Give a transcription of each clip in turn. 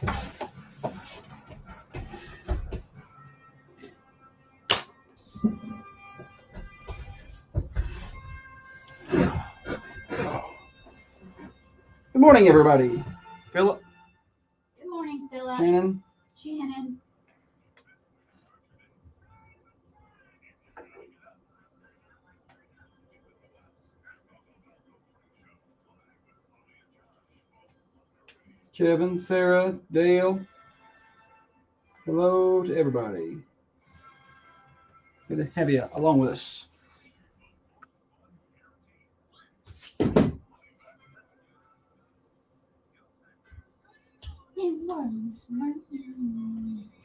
Good morning, everybody. Philip. Good morning, Philip. Shannon. Kevin, Sarah, Dale. Hello to everybody. Good to have you along with us.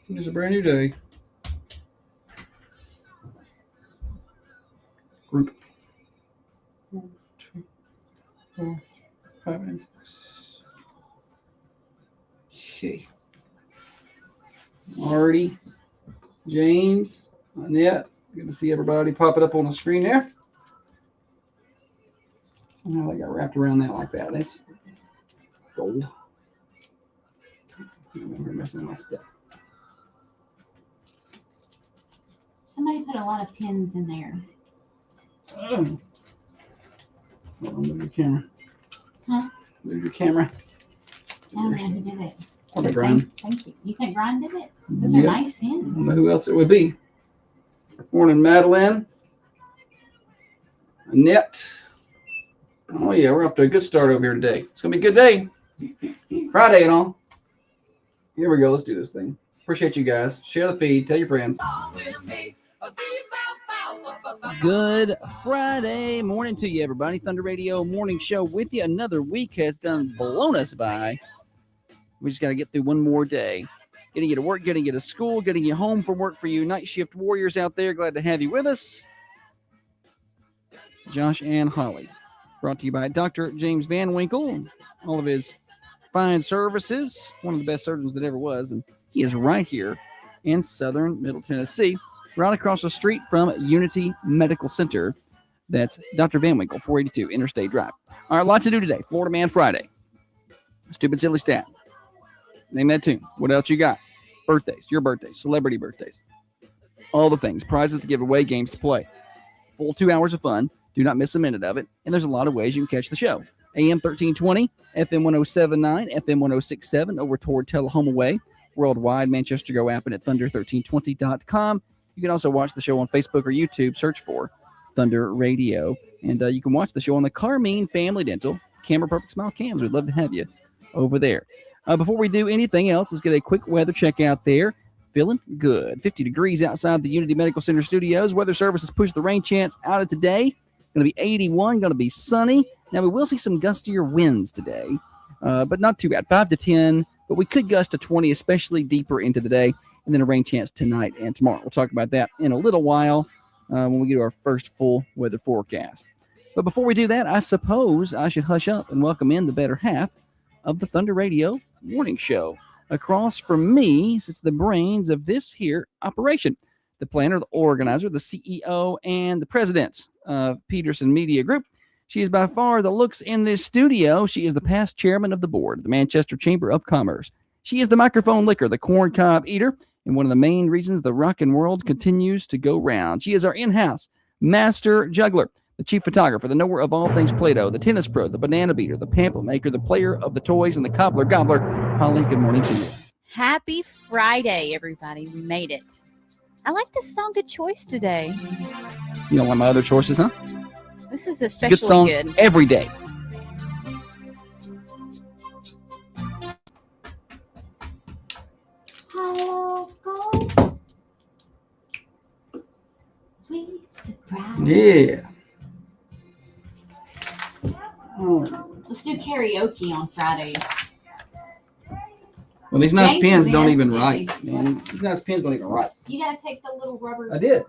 It's a brand new day. Group. 1, 2, 4, 5, and 6. Okay. Marty, James, Annette. Good to see everybody pop it up on the screen there. Now I got wrapped around that like that. That's gold. I'm messing with my stuff. Somebody put a lot of pins in there. Hold on, move your camera. Huh? Move your camera. I don't know who did it. Probably Brian. Thank you. You think Brian did it? Those are nice pins. I don't know who else it would be. Morning, Madeline. Annette. Oh, yeah, we're off to a good start over here today. It's going to be a good day. Friday and all. Here we go. Let's do this thing. Appreciate you guys. Share the feed. Tell your friends. Good Friday morning to you, everybody. Thunder Radio Morning Show with you. Another week has blown us by. We just got to get through one more day. Getting you to work, getting you to school, getting you home from work for you night shift warriors out there. Glad to have you with us. Josh and Holly. Brought to you by Dr. James Van Winkle. All of his fine services. One of the best surgeons that ever was. And he is right here in southern Middle Tennessee. Right across the street from Unity Medical Center. That's Dr. Van Winkle, 482 Interstate Drive. All right, lots to do today. Florida Man Friday. Stupid Silly Stat. Name that tune. What else you got? Birthdays, your birthdays, celebrity birthdays. All the things. Prizes to give away, games to play. Full 2 hours of fun. Do not miss a minute of it. And there's a lot of ways you can catch the show. AM 1320, FM 1079, FM 1067 over toward Tullahoma Way. Worldwide, Manchester Go app and at thunder1320.com. You can also watch the show on Facebook or YouTube. Search for Thunder Radio. And you can watch the show on the Carmine Family Dental Camera Perfect Smile Cams. We'd love to have you over there. Before we do anything else, let's get a quick weather check out there. Feeling good. 50 degrees outside the Unity Medical Center studios. Weather Service has pushed the rain chance out of today. Going to be 81, going to be sunny. Now, we will see some gustier winds today, but not too bad. 5 to 10, but we could gust to 20, especially deeper into the day, and then a rain chance tonight and tomorrow. We'll talk about that in a little while when we get to our first full weather forecast. But before we do that, I suppose I should hush up and welcome in the better half of the Thunder Radio Morning Show. Across from me sits the brains of this here operation, the planner, the organizer, the CEO, and the president of Peterson Media Group. She is by far the looks in this studio. She is the past chairman of the board of the Manchester Chamber of Commerce. She is the microphone licker, the corn cob eater, and one of the main reasons the rockin' world continues to go round. She is our in-house master juggler, the chief photographer, the knower of all things Play-Doh, the tennis pro, the banana beater, the pamphlet maker, the player of the toys, and the cobbler gobbler. Holly, good morning to you. Happy Friday, everybody. We made it. I like this song. Good choice today. You don't like my other choices, huh? This is especially good song good. Every day. Hello, go. Sweet surprise. Yeah. Oh. Let's do karaoke on Friday. Well, these nice James pens is don't in. even write, man. These nice pens don't even write. You gotta take the little rubber. I did.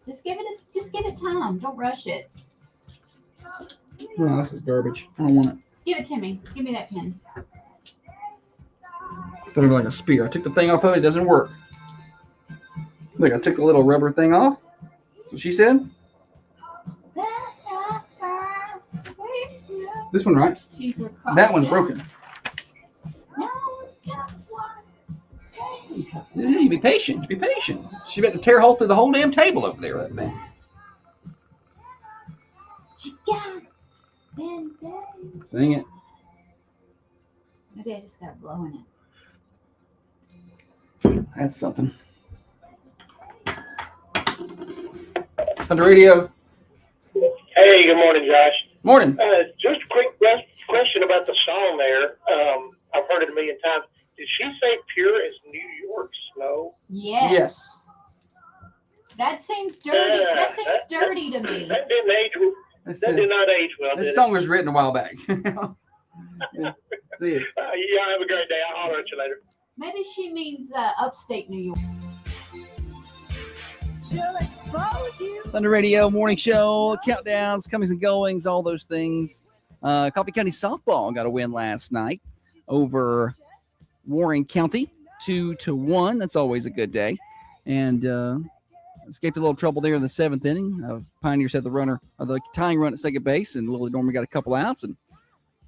Just give it time. Don't rush it. No, this is garbage. I don't want it. Give it to me. Give me that pen. It's better like a spear. I took the thing off of it. It doesn't work. Look, I took the little rubber thing off. That's what she said. This one writes. That one's broken. You be patient. Be patient. She's about to tear a hole through the whole damn table over there, that thing. She got been days. Sing it. Maybe I just got blowing it. That's something. Thunder Radio. Hey, good morning, Josh. Morning. Just a quick question about the song there. I've heard it a million times. Did she say pure as New York snow? Yes. That seems dirty. That seems dirty to me. That didn't age. That did not age well. This song was written a while back. Yeah. See you. Yeah, have a great day. I'll holler at you later. Maybe she means upstate New York. She'll expose you. Thunder Radio morning show, countdowns, comings and goings, all those things. Coffee County softball got a win last night over Warren County, 2-1. That's always a good day. And escaped a little trouble there in the seventh inning. Pioneers had the tying run at second base, and Lily Dormer got a couple outs and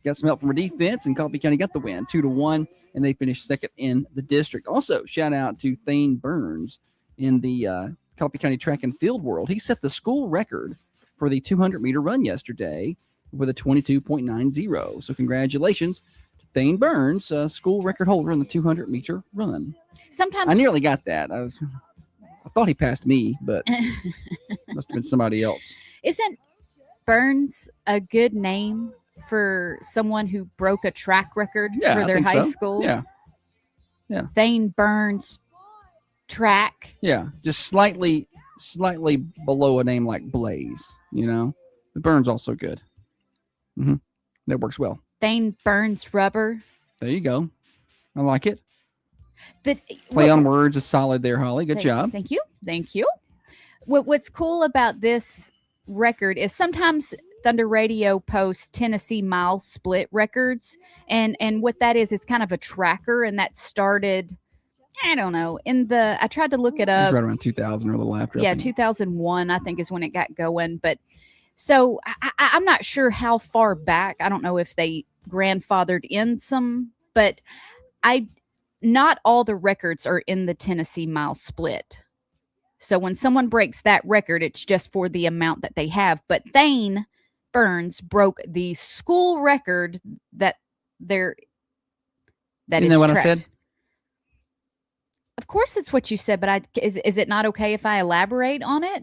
got some help from her defense, and Coffee County got the win, 2-1, and they finished second in the district. Also, shout out to Thane Burns in the Coffee County track and field world. He set the school record for the 200-meter run yesterday with a 22.90. So congratulations to Thane Burns, school record holder in the 200-meter run. Sometimes I nearly got that. I thought he passed me, but must have been somebody else. Isn't Burns a good name for someone who broke a track record for their high school? Yeah. Thane Burns track. Yeah, just slightly below a name like Blaze, you know. The Burns also good. Mm-hmm. That works well. Thane Burns rubber. There you go. I like it. Play on words is solid there, Holly. Good job. Thank you. What's cool about this record is sometimes Thunder Radio posts Tennessee mile split records, and what that is, it's kind of a tracker, and that started, I don't know, I tried to look it up. It was right around 2000 or a little after. Yeah, 2001, I think, is when it got going. But so I'm not sure how far back. I don't know if they grandfathered in some, but not all the records are in the Tennessee mile split. So when someone breaks that record, it's just for the amount that they have. But Thane Burns broke the school record that is You know what I said? Of course it's what you said, but is it not okay if I elaborate on it?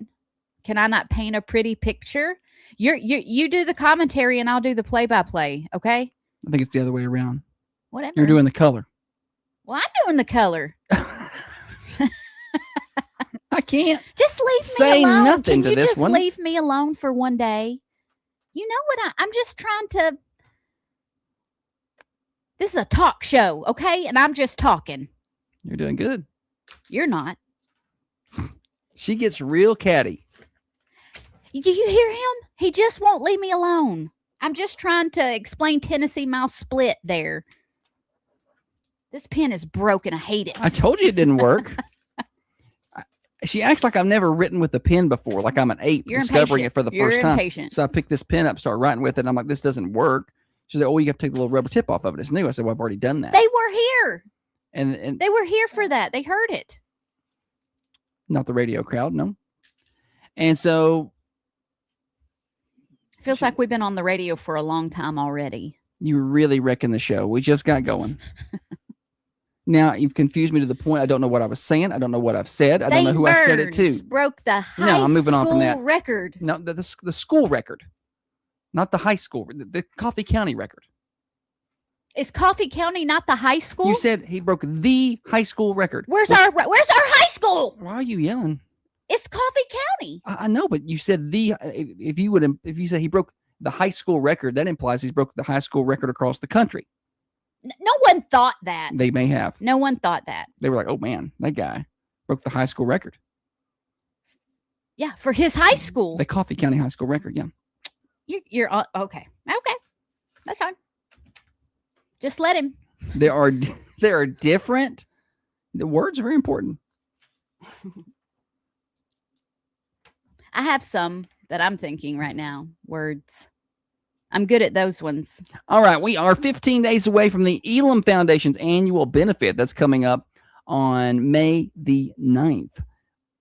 Can I not paint a pretty picture? You do the commentary and I'll do the play-by-play, okay? I think it's the other way around. Whatever. You're doing the color. Well, I'm doing the color. I can't just leave say me alone. Nothing Can to you this just one. Leave me alone for one day? You know what? I'm just trying to. This is a talk show, okay? And I'm just talking. You're doing good. You're not. She gets real catty. Do you hear him? He just won't leave me alone. I'm just trying to explain Tennessee mile split there. This pen is broken. I hate it. I told you it didn't work. She acts like I've never written with a pen before, like I'm an ape discovering it for the first time. So I picked this pen up, start writing with it, and I'm like, this doesn't work. She said, oh, you have to take the little rubber tip off of it. It's new. I said, well, I've already done that. They were here. And they were here for that. They heard it. Not the radio crowd, no. And so feels like we've been on the radio for a long time already. You really wrecking the show. We just got going. Now, you've confused me to the point I don't know what I was saying. I don't know what I've said. I don't know who I said it to. Broke the high I'm moving on from that. Record. No, the school record. Not the high school. The Coffee County record. Is Coffee County not the high school? You said he broke the high school record. Where's our high school? Why are you yelling? It's Coffee County. I know, but you said if you say he broke the high school record, that implies he's broke the high school record across the country. No one thought that. They may have. No one thought that. They were like, oh man, that guy broke the high school record. Yeah, for his high school. The Coffee County high school record, yeah. You're okay. Okay. That's fine. Just let him. There are different. The words are very important. I have some that I'm thinking right now. Words. I'm good at those ones. All right. We are 15 days away from the Elam Foundation's annual benefit that's coming up on May the 9th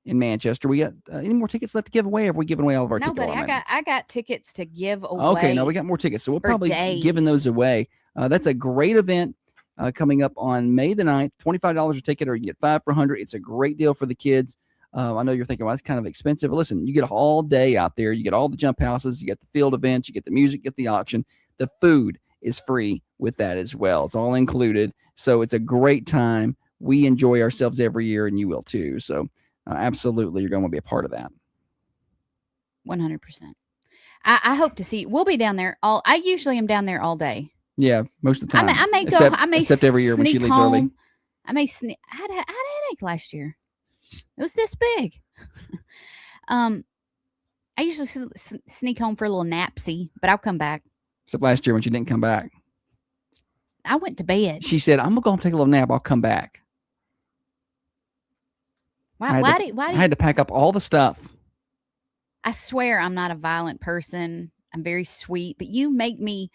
in Manchester. We got any more tickets left to give away? Or have we given away all of our No, ticket buddy, allotment? I got tickets to give away. Okay, now we got more tickets. So we'll for probably giving those days. away. That's a great event coming up on May the 9th. $25 a ticket, or you get 5 for 100. It's a great deal for the kids. I know you're thinking, well, that's kind of expensive. But listen, you get all day out there. You get all the jump houses. You get the field events. You get the music, get the auction. The food is free with that as well. It's all included. So it's a great time. We enjoy ourselves every year, and you will too. So absolutely, you're going to want to be a part of that. 100%. I hope to see. We'll be down there I usually am down there all day. Yeah, most of the time. I may go. Except, I may except every year when she sneak leaves home. early. I may sneak. I had a headache last year. It was this big. I usually sneak home for a little napsy, but I'll come back. Except last year when she didn't come back. I went to bed. She said, I'm going to go take a little nap. I'll come back. Why do I had to pack up all the stuff. I swear I'm not a violent person. I'm very sweet, but you make me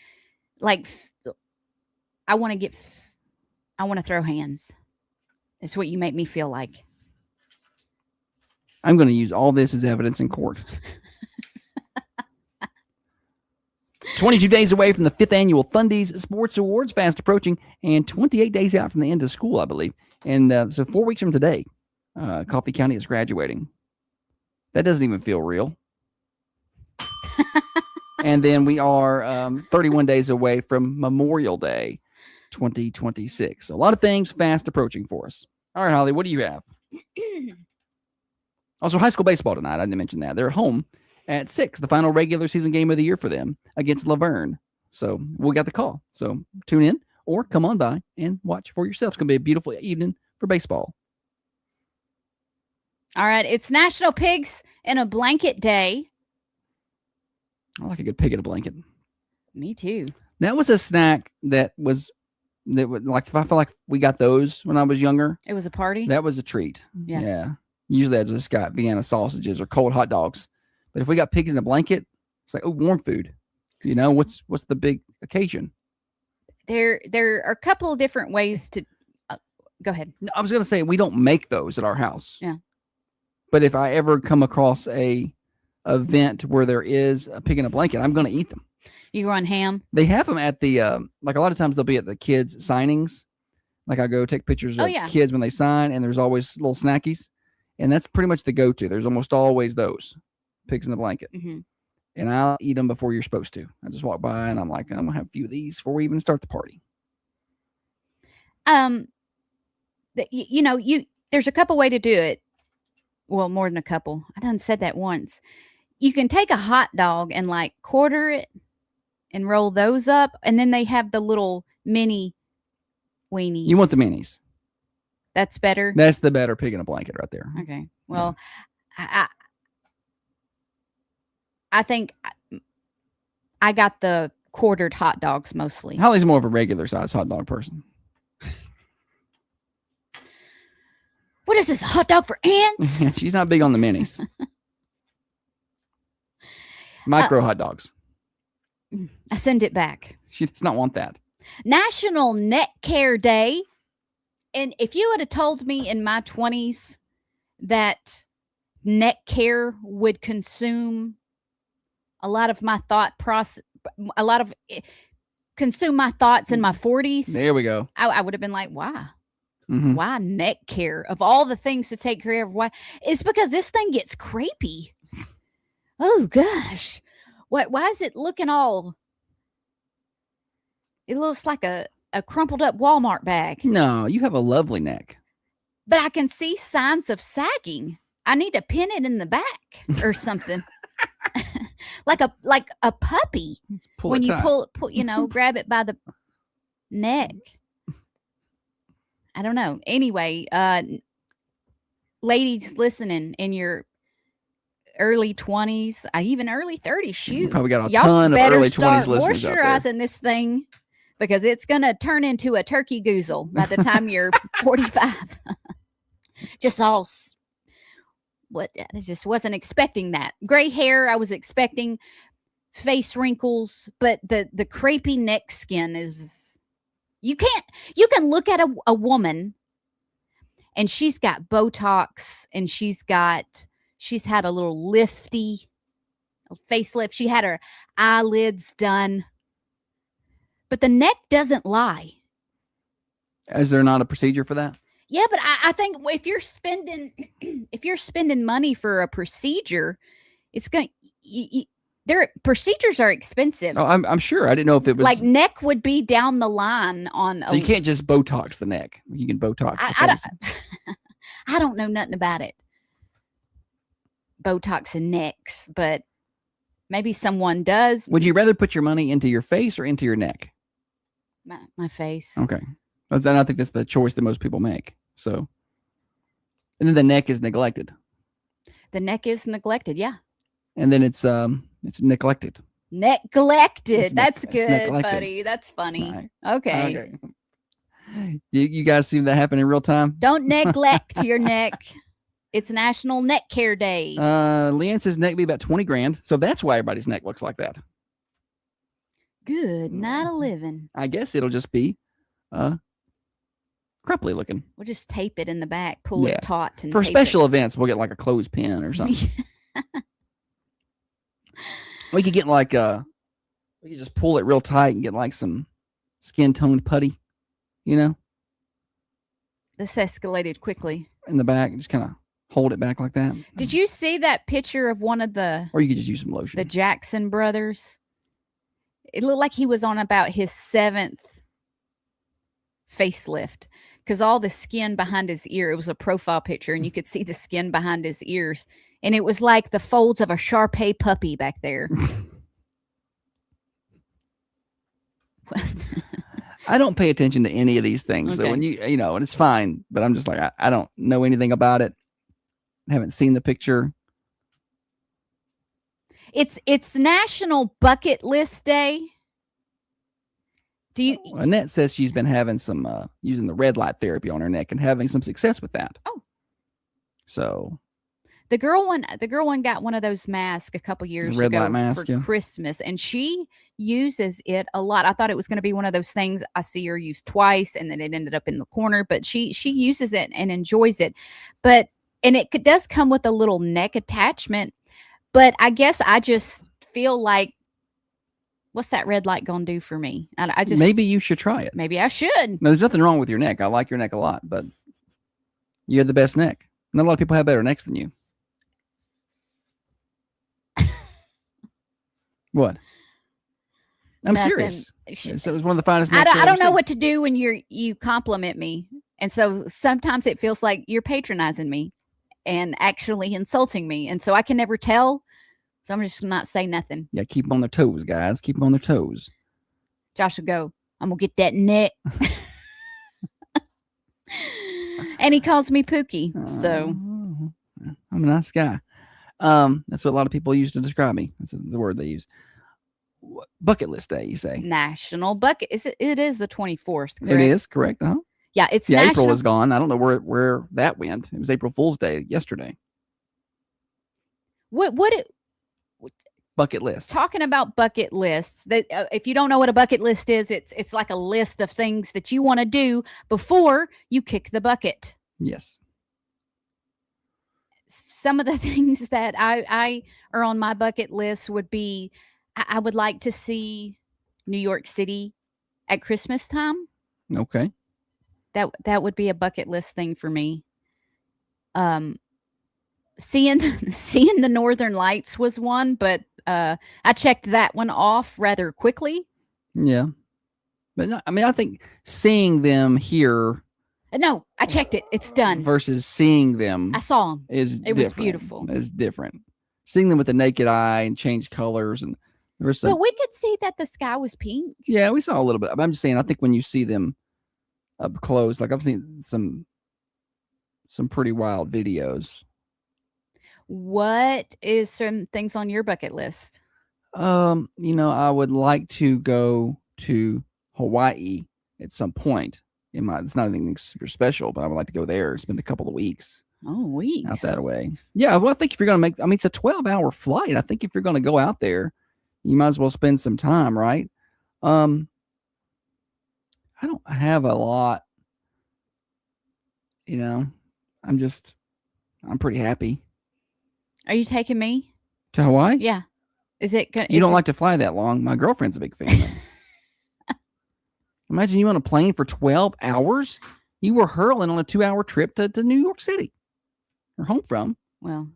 like, I want to throw hands. That's what you make me feel like. I'm going to use all this as evidence in court. 22 days away from the 5th annual Fundies Sports Awards, fast approaching, and 28 days out from the end of school, I believe. And so 4 weeks from today, Coffee County is graduating. That doesn't even feel real. And then we are 31 days away from Memorial Day 2026. So a lot of things fast approaching for us. All right, Holly, what do you have? Also, high school baseball tonight. I didn't mention that. They're at home at 6, the final regular season game of the year for them against Laverne. So we got the call. So tune in or come on by and watch for yourself. It's going to be a beautiful evening for baseball. All right. It's National Pigs in a Blanket Day. I like a good pig in a blanket. Me too. That was a snack that was like, if I feel like we got those when I was younger, It was a party. that was a treat. Yeah. Usually I just got Vienna sausages or cold hot dogs. But if we got pigs in a blanket, it's like, oh, warm food. You know, what's the big occasion? There are a couple of different ways to go ahead. No, I was going to say, we don't make those at our house. Yeah. But if I ever come across a event where there is a pig in a blanket, I'm going to eat them. You go on ham. They have them at the, like a lot of times they'll be at the kids' signings. Like I go take pictures of kids when they sign, and there's always little snackies. And that's pretty much the go-to. There's almost always those pigs in the blanket. Mm-hmm. And I'll eat them before you're supposed to. I just walk by and I'm like, I'm going to have a few of these before we even start the party. There's a couple way to do it. Well, more than a couple. I done said that once. You can take a hot dog and like quarter it and roll those up. And then they have the little mini weenies. You want the minis. That's better? That's the better pig in a blanket right there. Okay. Well, yeah. I think I got the quartered hot dogs mostly. Holly's more of a regular size hot dog person. What is this, a hot dog for ants? She's not big on the minis. Micro hot dogs. I send it back. She does not want that. National Neck Care Day. And if you would have told me in my 20s that neck care would consume a lot of my thought process, consume my thoughts in my 40s. There we go. I would have been like, why? Mm-hmm. Why neck care? Of all the things to take care of, why? It's because this thing gets crepey. Oh, gosh. Why is it looking all... It looks like a crumpled up Walmart bag. No, you have a lovely neck. But I can see signs of sagging. I need to pin it in the back or something. like a puppy. When you pull, grab it by the neck. I don't know. Anyway, ladies listening in your early 20s, even early 30s, shoot. You probably got a ton of early 20s listeners out there. Moisturizing this thing because it's going to turn into a turkey goozle by the time you're 45. Just all... I just wasn't expecting that. Gray hair, I was expecting face wrinkles, but the crepey neck skin is... You can look at a woman and she's got Botox, and she's had a little lifty facelift. She had her eyelids done, but the neck doesn't lie. Is there not a procedure for that? Yeah, but I think if you're spending money for a procedure, it's going. Their procedures are expensive. Oh, I'm sure. I didn't know if it was like neck would be down the line on. So you can't just Botox the neck. You can Botox the face. I don't know nothing about it. Botox and necks, but maybe someone does. Would you rather put your money into your face or into your neck? My face. Okay. I think that's the choice that most people make. So, and then the neck is neglected. The neck is neglected, yeah. And then it's neglected. Neglected. That's it's good, neglected. buddy. That's funny. Right. Okay. You guys see that happen in real time? Don't neglect your neck. It's National Neck Care Day. Leanne says neck be about 20 grand. So that's why everybody's neck looks like that. Good night of living. I guess it'll just be crumply looking. We'll just tape it in the back, pull it taut. And for special events, we'll get like a clothespin or something. We could get like we could just pull it real tight and get like some skin toned putty, you know? This escalated quickly. In the back, just kind of hold it back like that. Did you see that picture of one of the... Or you could just use some lotion. The Jackson brothers? It looked like he was on about his 7th facelift because all the skin behind his ear, it was a profile picture and you could see the skin behind his ears. And it was like the folds of a Shar-Pei puppy back there. I don't pay attention to any of these things. Okay. So when you know, and it's fine, but I'm just like, I don't know anything about it. I haven't seen the picture. It's National Bucket List Day. Do you? Annette says she's been having some using the red light therapy on her neck and having some success with that. Oh, so the girl one got one of those masks a couple years red ago light mask, for Christmas, and she uses it a lot. I thought it was going to be one of those things I see her use twice, and then it ended up in the corner. But she uses it and enjoys it. But and it does come with a little neck attachment. But I guess I just feel like, what's that red light going to do for me? I just maybe you should try it. Maybe I should. No, there's nothing wrong with your neck. I like your neck a lot, but you have the best neck. Not a lot of people have better necks than you. What? I'm serious. So it was one of the finest necks I don't know what to do when you compliment me. And so sometimes it feels like you're patronizing me and actually insulting me. And so I can never tell. So I'm just not say nothing. Yeah, keep them on their toes, guys. Keep them on their toes. Josh will go, I'm going to get that neck. And he calls me Pookie. So I'm a nice guy. That's what a lot of people use to describe me. That's the word they use. Bucket list day, you say? National Bucket. It is the 24th. Correct? It is correct. Uh-huh. Yeah, it's April National... is gone. I don't know where that went. It was April Fool's Day yesterday. What bucket list? Talking about bucket lists. That if you don't know what a bucket list is, it's like a list of things that you want to do before you kick the bucket. Yes. Some of the things that I are on my bucket list would be, I would like to see New York City at Christmas time. Okay. That would be a bucket list thing for me. Seeing the Northern Lights was one, but I checked that one off rather quickly. Yeah. But no, I mean, I think seeing them here. No, I checked it. It's done. Versus seeing them. I saw them. It was beautiful. It's different. Seeing them with the naked eye and change colors. And there was but we could see that the sky was pink. Yeah, we saw a little bit. I'm just saying, I think when you see them up close, like I've seen some pretty wild videos. What is some things on your bucket list? I would like to go to Hawaii at some point. It's not anything super special, but I would like to go there, spend a couple of weeks. Oh, weeks. Out that way. Yeah, well, I think if you're going to it's a 12-hour flight. I think if you're going to go out there, you might as well spend some time, right? I don't have a lot, I'm pretty happy. Are you taking me? To Hawaii? Yeah. Is it good? You don't like to fly that long. My girlfriend's a big fan. Imagine you on a plane for 12 hours. You were hurling on a 2-hour trip to New York City, or home from. Well,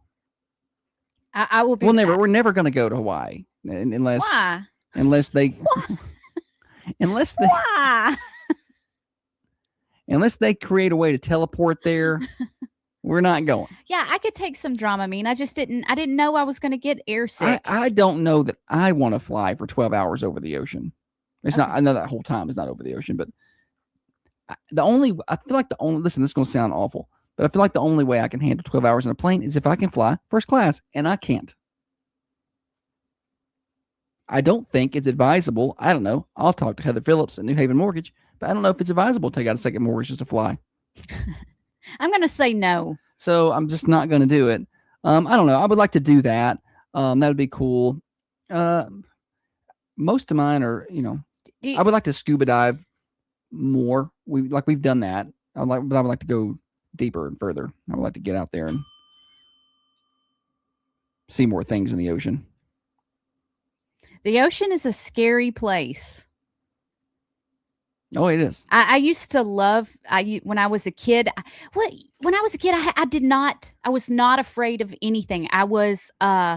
I will be. We're never going to go to Hawaii unless Why? unless they Why? unless they create a way to teleport there. We're not going. Yeah, I could take some Dramamine. I didn't know I was going to get airsick. I don't know that I want to fly for 12 hours over the ocean. It's not. I know that whole time is not over the ocean, but I feel like listen, this is going to sound awful, but I feel like the only way I can handle 12 hours in a plane is if I can fly first class, and I can't. I don't think it's advisable. I don't know. I'll talk to Heather Phillips at New Haven Mortgage, but I don't know if it's advisable to take out a second mortgage just to fly. I'm going to say no. So I'm just not going to do it. I don't know. I would like to do that. That would be cool. Most of mine are, I would like to scuba dive more. We've done that. But I would like to go deeper and further. I would like to get out there and see more things in the ocean. The ocean is a scary place. Oh, it is. I used to love. When I was a kid. I was not afraid of anything. I was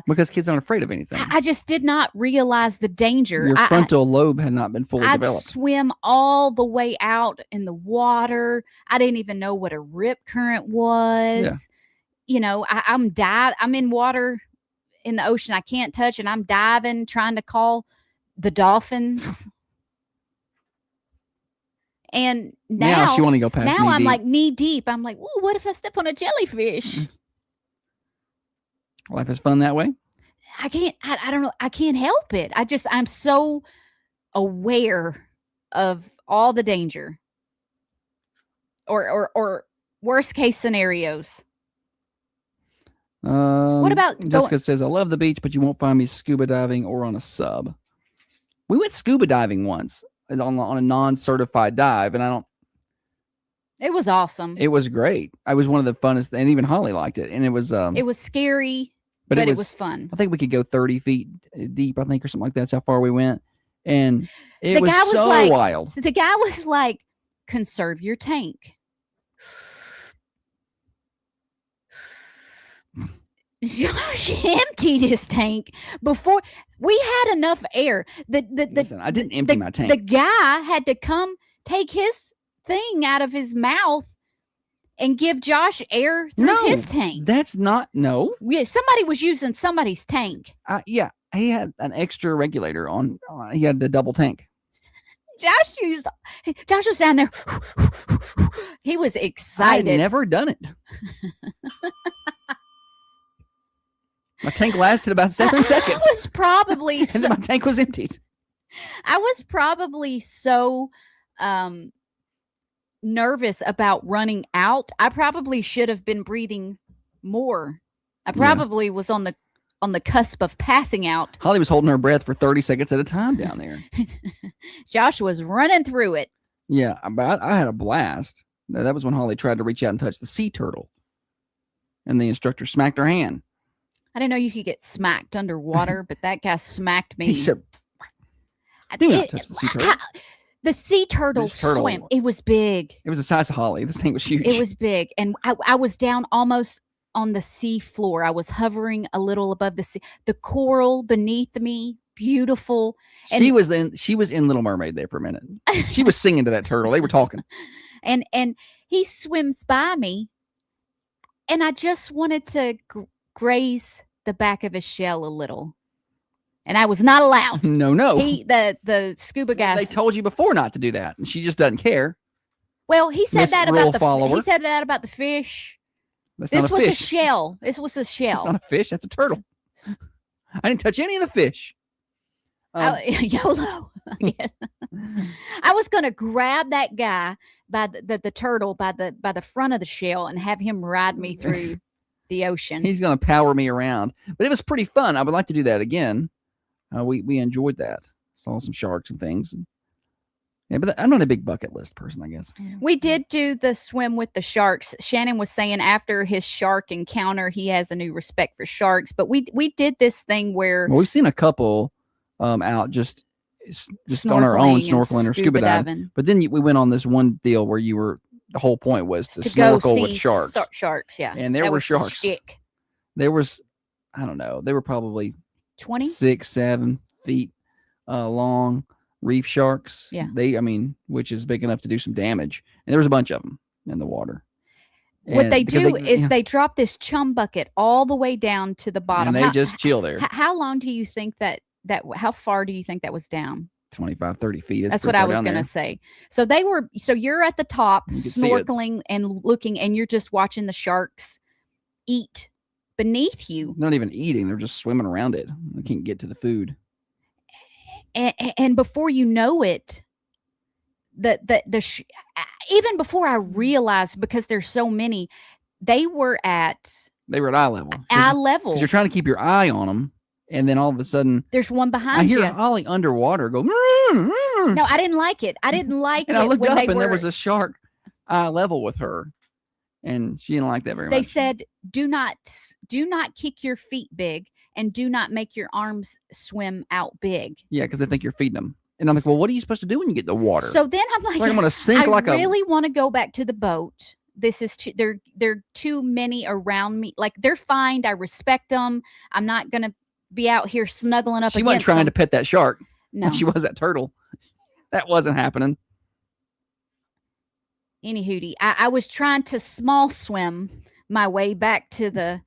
because kids aren't afraid of anything. I just did not realize the danger. Your frontal lobe had not been fully I'd developed. swim all the way out in the water. I didn't even know what a rip current was. Yeah. I'm in water in the ocean I can't touch, and I'm diving trying to call the dolphins. And now she want to go past. Now knee I'm deep. like knee deep. I'm like, ooh, what if I step on a jellyfish? Life is fun that way. I can't. I don't know. I can't help it. I'm so aware of all the danger, or worst case scenarios. What about Jessica says, I love the beach, but you won't find me scuba diving or on a sub. We went scuba diving once on a non-certified dive, and it was awesome. It was great. I was one of the funnest, and even Holly liked it. And it was scary, but it was fun. I think we could go 30 feet deep, I think, or something like that. That's how far we went. And it was so wild. The guy was like, conserve your tank. Josh emptied his tank before we had enough air. Listen, I didn't empty my tank. The guy had to come take his thing out of his mouth and give Josh air through his tank. That's not Yeah, somebody was using somebody's tank. Yeah, he had an extra regulator on. He had the double tank. Josh was down there. He was excited. I'd never done it. My tank lasted about 7 seconds. I was probably and then my tank was emptied. I was probably so nervous about running out. I probably should have been breathing more. I probably was on the cusp of passing out. Holly was holding her breath for 30 seconds at a time down there. Josh was running through it. Yeah, but I had a blast. That was when Holly tried to reach out and touch the sea turtle. And the instructor smacked her hand. I didn't know you could get smacked underwater, but that guy smacked me. He said, do not touch the sea turtle. The sea turtle swim. It was big. It was the size of Holly. This thing was huge. It was big. And I was down almost on the sea floor. I was hovering a little above the sea. The coral beneath me, beautiful. And she was in Little Mermaid there for a minute. She was singing to that turtle. They were talking. And he swims by me, and I just wanted to graze the back of his shell a little, and I was not allowed. No. The scuba guy. They told you before not to do that, and she just doesn't care. Well, he said that about follower. He said that about the fish. This was a shell. This was a shell. It's not a fish. That's a turtle. I didn't touch any of the fish. YOLO. I was going to grab that guy by the turtle by the front of the shell and have him ride me through the ocean. He's going to power me around. But it was pretty fun. I would like to do that again. We enjoyed that. Saw some sharks and things. Yeah, but I'm not a big bucket list person, I guess. We did do the swim with the sharks. Shannon was saying after his shark encounter, he has a new respect for sharks. But we did this thing where Well, we've seen a couple out just on our own snorkeling or scuba diving. But then we went on this one deal where the whole point was to snorkel with sharks. Sharks, yeah. And there were sharks. There was, I don't know, they were probably 20, 6-7 feet long. Reef sharks, yeah. Which is big enough to do some damage. And there was a bunch of them in the water. What they do is they drop this chum bucket all the way down to the bottom. And they just chill there. How long do you think how far do you think that was down? 25, 30 feet. That's what I was going to say. So you're at the top snorkeling and looking, and you're just watching the sharks eat beneath you. They're not even eating. They're just swimming around it. They can't get to the food. And before you know it, even before I realized, because there's so many, they were at eye level. Eye level. Because you're trying to keep your eye on them, and then all of a sudden, there's one behind you. I hear Holly underwater go. No, I didn't like it. I didn't like it. And I looked up, and there was a shark eye level with her, and she didn't like that very much. They said, "Do not kick your feet big, and do not make your arms swim out big." Yeah, because they think you're feeding them. And I'm like, well, what are you supposed to do when you get in the water? So then I'm like I'm going to sink I really want to go back to the boat. This is there are too many around me. Like, they're fine. I respect them. I'm not going to be out here snuggling up. She wasn't trying to pet that shark. No, like she was that turtle. That wasn't happening. Any hootie. I was trying to small swim my way back to the.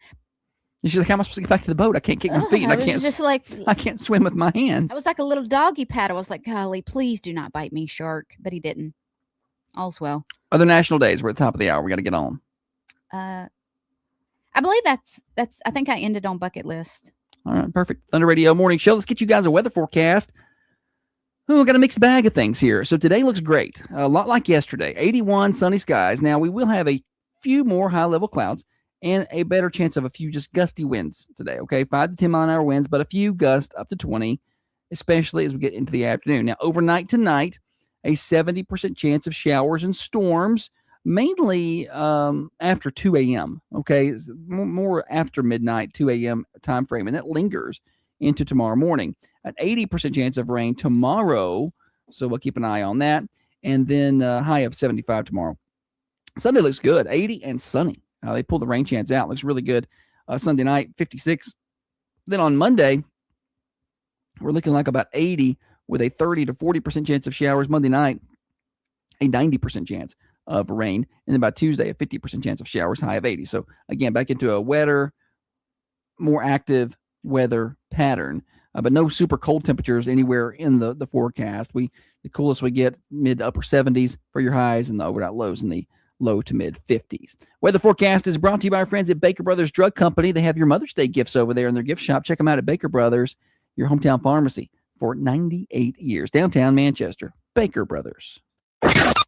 And she's like, how am I supposed to get back to the boat? I can't kick my feet. And I can't swim with my hands. I was like a little doggy paddle. I was like, golly, please do not bite me, shark. But he didn't. All's well. Other national days. We're at the top of the hour. We got to get on. I believe that's. I think I ended on bucket list. All right, perfect. Thunder Radio Morning Show. Let's get you guys a weather forecast. Oh, we got a mixed bag of things here. So today looks great. A lot like yesterday. 81 sunny skies. Now we will have a few more high-level clouds and a better chance of a few just gusty winds today, okay? 5 to 10 mile an hour winds, but a few gusts up to 20, especially as we get into the afternoon. Now, overnight tonight, a 70% chance of showers and storms, mainly after 2 a.m., okay? It's more after midnight, 2 a.m. time frame, and that lingers into tomorrow morning. An 80% chance of rain tomorrow, so we'll keep an eye on that. And then high of 75 tomorrow. Sunday looks good, 80 and sunny. They pulled the rain chance out. Looks really good. Sunday night, 56. Then on Monday, we're looking like about 80 with a 30 to 40% chance of showers. Monday night, a 90% chance of rain. And then by Tuesday, a 50% chance of showers, high of 80. So again, back into a wetter, more active weather pattern. But no super cold temperatures anywhere in the forecast. The coolest we get mid to upper 70s for your highs, and the overnight lows in the low to mid 50s. Weather forecast is brought to you by our friends at Baker Brothers Drug Company. They have your Mother's Day gifts over there in their gift shop. Check them out at Baker Brothers, your hometown pharmacy for 98 years. Downtown Manchester, Baker Brothers.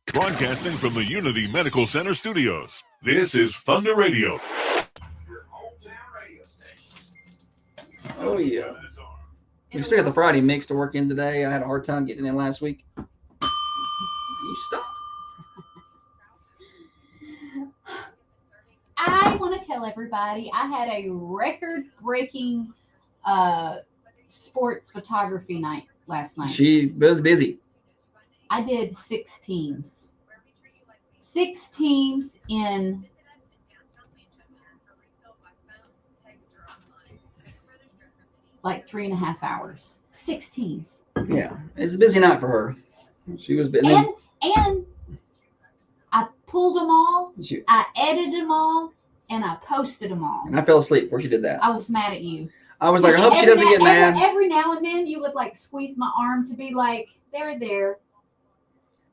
Broadcasting from the Unity Medical Center studios, this is Thunder Radio. Oh, yeah. We still got the Friday mix to work in today. I had a hard time getting in last week. You stop. I want to tell everybody I had a record-breaking sports photography night last night. She was busy. I did 6 teams. 6 teams in like 3.5 hours. 6 teams. Yeah, it's a busy night for her. She was busy. And I pulled them all. I edited them all, and I posted them all. And I fell asleep before she did that. I was mad at you. I was like, I hope she doesn't get mad. Every now and then, you would like squeeze my arm to be like, there.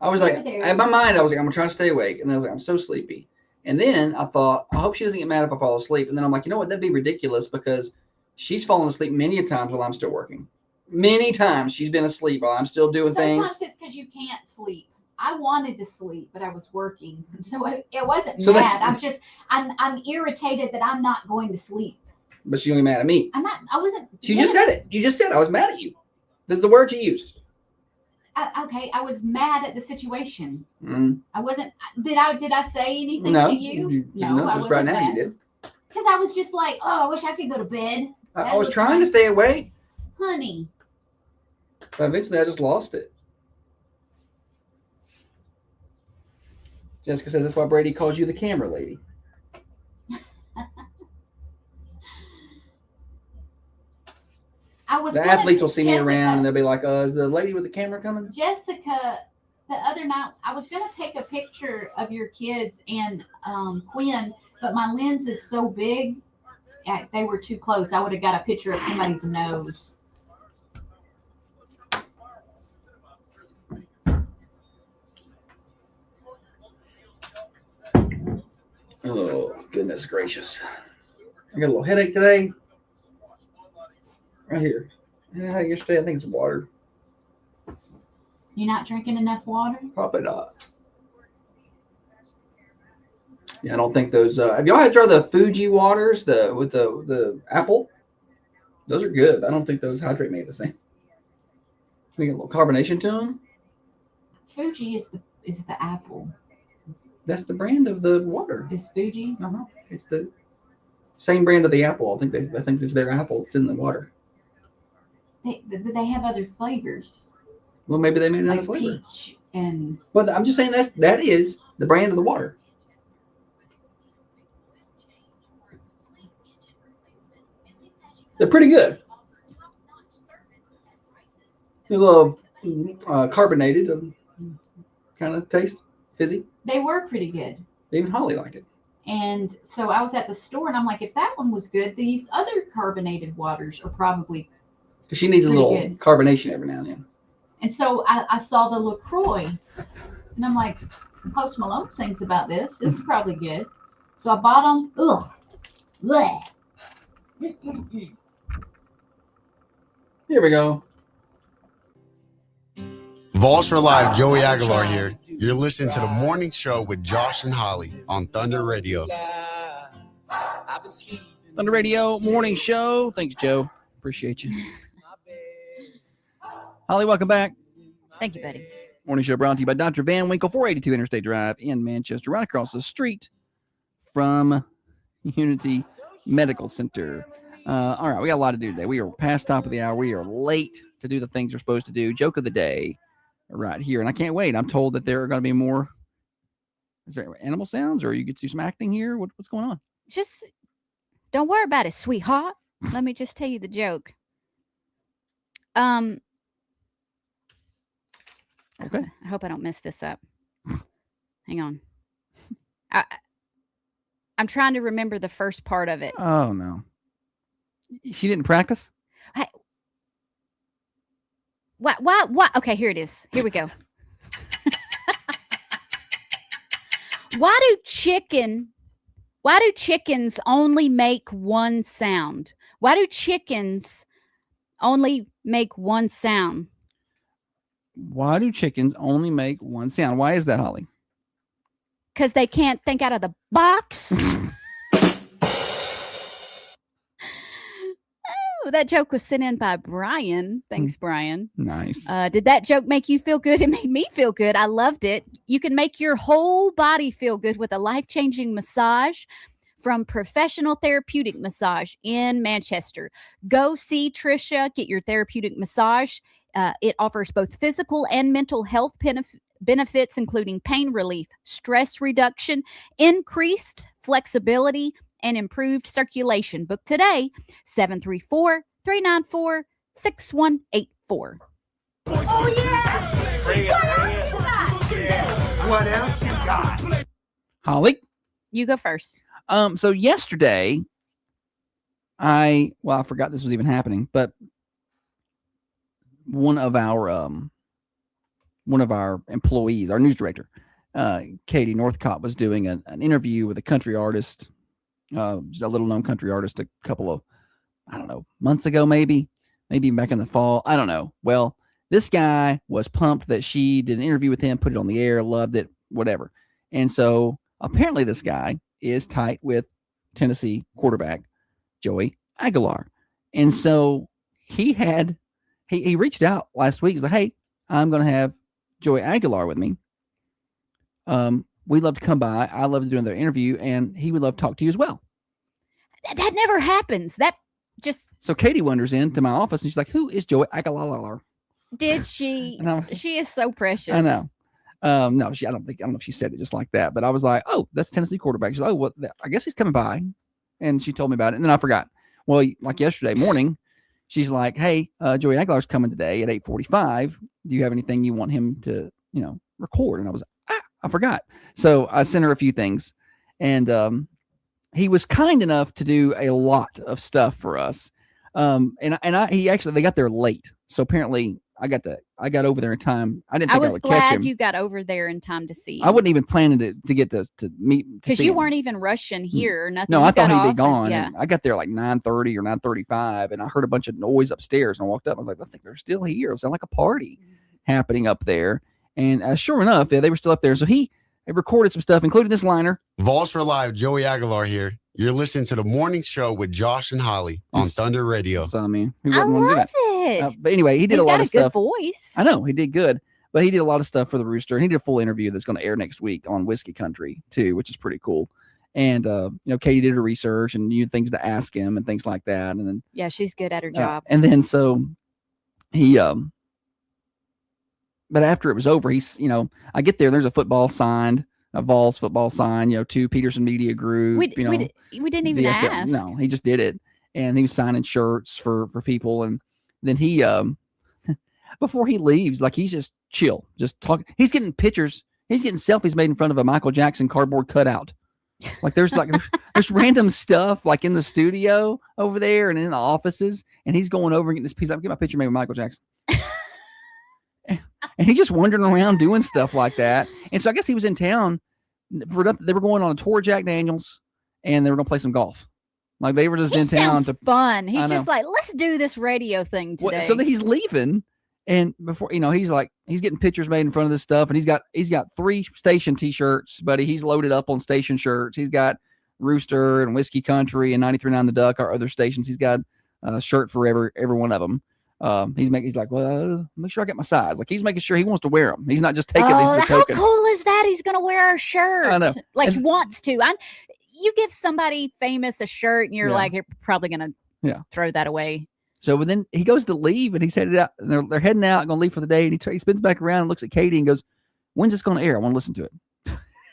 I was like, in my mind, I was like, I'm gonna try to stay awake, and then I was like, I'm so sleepy. And then I thought, I hope she doesn't get mad if I fall asleep. And then I'm like, you know what? That'd be ridiculous because she's fallen asleep many a times while I'm still working. Many times she's been asleep while I'm still doing things. Sometimes it's because you can't sleep. I wanted to sleep, but I was working, so it wasn't mad. I'm irritated that I'm not going to sleep. But she's only mad at me. I wasn't. You just said it. You just said I was mad at you. This is the word you used. Okay, I was mad at the situation. Mm. I wasn't. Did I say anything No, to you? no, I just right wasn't now mad. you did. Because I was just like, oh, I wish I could go to bed. I was trying to stay awake, Honey. but eventually I just lost it. Jessica says that's why Brady calls you the camera lady. The athletes will see me around and they'll be like, is the lady with the camera coming? Jessica, the other night, I was going to take a picture of your kids and Quinn, but my lens is so big, they were too close. I would have got a picture of somebody's nose. Oh, goodness gracious. I got a little headache today. Right here. Yeah, yesterday I think it's water. You're not drinking enough water? Probably not. Yeah, I don't think those. Have y'all had tried the Fuji waters, with the apple? Those are good. I don't think those hydrate me the same. We get a little carbonation to them. Fuji is the apple. That's the brand of the water. Is Fuji? Uh-huh. It's the same brand of the apple. I think it's their apple. It's in the water. They have other flavors. Well, maybe they made another like flavor. Peach and. Well, I'm just saying that is the brand of the water. They're pretty good. A little carbonated, kind of taste, fizzy. They were pretty good. Even Holly liked it. And so I was at the store and I'm like, if that one was good, these other carbonated waters are probably. Because she needs a little good. carbonation every now and then. And so I saw the LaCroix and I'm like, Post Malone sings about this. This is probably good. So I bought them. Ugh. Blech. Here we go. Vols for Live, Joey Aguilar here. You're listening to the morning show with Josh and Holly on Thunder Radio. Thunder Radio morning show. Thanks, Joe. Appreciate you. Holly, welcome back. Thank you, buddy. Morning show brought to you by Dr. Van Winkle, 482 Interstate Drive in Manchester, right across the street from Unity Medical Center. All right, we got a lot to do today. We are past top of the hour. We are late to do the things we're supposed to do. Joke of the day right here. And I can't wait. I'm told that there are going to be more. Is there animal sounds or you get to do some acting here? What's going on? Just don't worry about it, sweetheart. Let me just tell you the joke. Okay. I hope I don't mess this up. Hang on. I'm trying to remember the first part of it. Oh, no. She didn't practice? Hey, what? Okay, here it is. Here we go. Why do chickens only make one sound? Why do chickens only make one sound? Why do chickens only make one sound? Why is that, Holly? Because they can't think out of the box. Oh, that joke was sent in by Brian. Thanks, Brian. Nice. Did that joke make you feel good? It made me feel good. I loved it. You can make your whole body feel good with a life-changing massage from Professional Therapeutic Massage in Manchester. Go see Trisha. Get your therapeutic massage. It offers both physical and mental health benefits, including pain relief, stress reduction, increased flexibility, and improved circulation. Book today, 734-394-6184. Oh, yeah! What else you got? Holly? You go first. So yesterday, I forgot this was even happening, but one of our employees, our news director, Katie Northcott, was doing an interview with a country artist, a little known country artist, a couple of, I don't know, months ago, maybe back in the fall. I don't know. Well, this guy was pumped that she did an interview with him, put it on the air, loved it, whatever. And so apparently this guy is tight with Tennessee quarterback Joey Aguilar. And so he reached out last week. He's like, hey, I'm going to have Joey Aguilar with me. We'd love to come by. I love to do another interview, and he would love to talk to you as well. That never happens. That just So Katie wanders into my office, and she's like, "Who is Joey Aguilar?" did she? No. She is so precious. I know. No, I don't know if she said it just like that, but I was like, "Oh, that's Tennessee quarterback." She's like, "Oh, well, I guess he's coming by," and she told me about it, and then I forgot. Well, like yesterday morning, she's like, "Hey, Joey Aguilar's coming today at 8:45. Do you have anything you want him to, record?" And I was like, I forgot. So I sent her a few things, and he was kind enough to do a lot of stuff for us. They got there late, so apparently I got over there in time. I didn't think I was would catch him. glad you got over there in time to see him. I wasn't even planning to get to meet because you weren't even rushing here or nothing. No, You I thought got he'd be off gone. yeah. And I got there like 9:30 or 9:35, and I heard a bunch of noise upstairs. And I walked up. I was like, I think they're still here. It sounded like a party happening up there. And sure enough, they were still up there. So he recorded some stuff, including this liner. Vols for Live, Joey Aguilar here. You're listening to the morning show with Josh and Holly on Thunder Radio. So, I mean, who I wouldn't want to do love that? it. But anyway, he did He's a lot got of a good stuff. voice. I know he did good, but he did a lot of stuff for the Rooster, and he did a full interview that's going to air next week on Whiskey Country too, which is pretty cool. And Katie did her research and knew things to ask him and things like that. And then Yeah, she's good at her job. and then so he but after it was over, he's I get there, there's a football signed, a Vols football sign, to Peterson Media Group. We didn't even ask. No, he just did it, and he was signing shirts for people, and then he before he leaves, like he's just chill, just talking. He's getting pictures. He's getting selfies made in front of a Michael Jackson cardboard cutout. Like there's there's random stuff like in the studio over there and in the offices, and he's going over and getting this piece. I'm getting my picture made with Michael Jackson. And he's just wandering around doing stuff like that. And so I guess he was in town for nothing. They were going on a tour of Jack Daniels, and they were going to play some golf. Like they were just in town. Fun. He's just like, let's do this radio thing today. So then he's leaving, and before he's getting pictures made in front of this stuff, and he's got 3 station T-shirts, buddy. He's loaded up on station shirts. He's got Rooster and Whiskey Country and 93.9 The Duck, our other stations. He's got a shirt for every one of them. He's like, well, make sure I get my size. Like he's making sure he wants to wear them. He's not just taking these as a token. How cool is that? He's gonna wear our shirt. I know. Like he wants to. You give somebody famous a shirt, and you're like, you're probably gonna throw that away. So then he goes to leave, and he's headed out. And they're heading out, going to leave for the day. And he spins back around and looks at Katie and goes, "When's this going to air? I want to listen to it.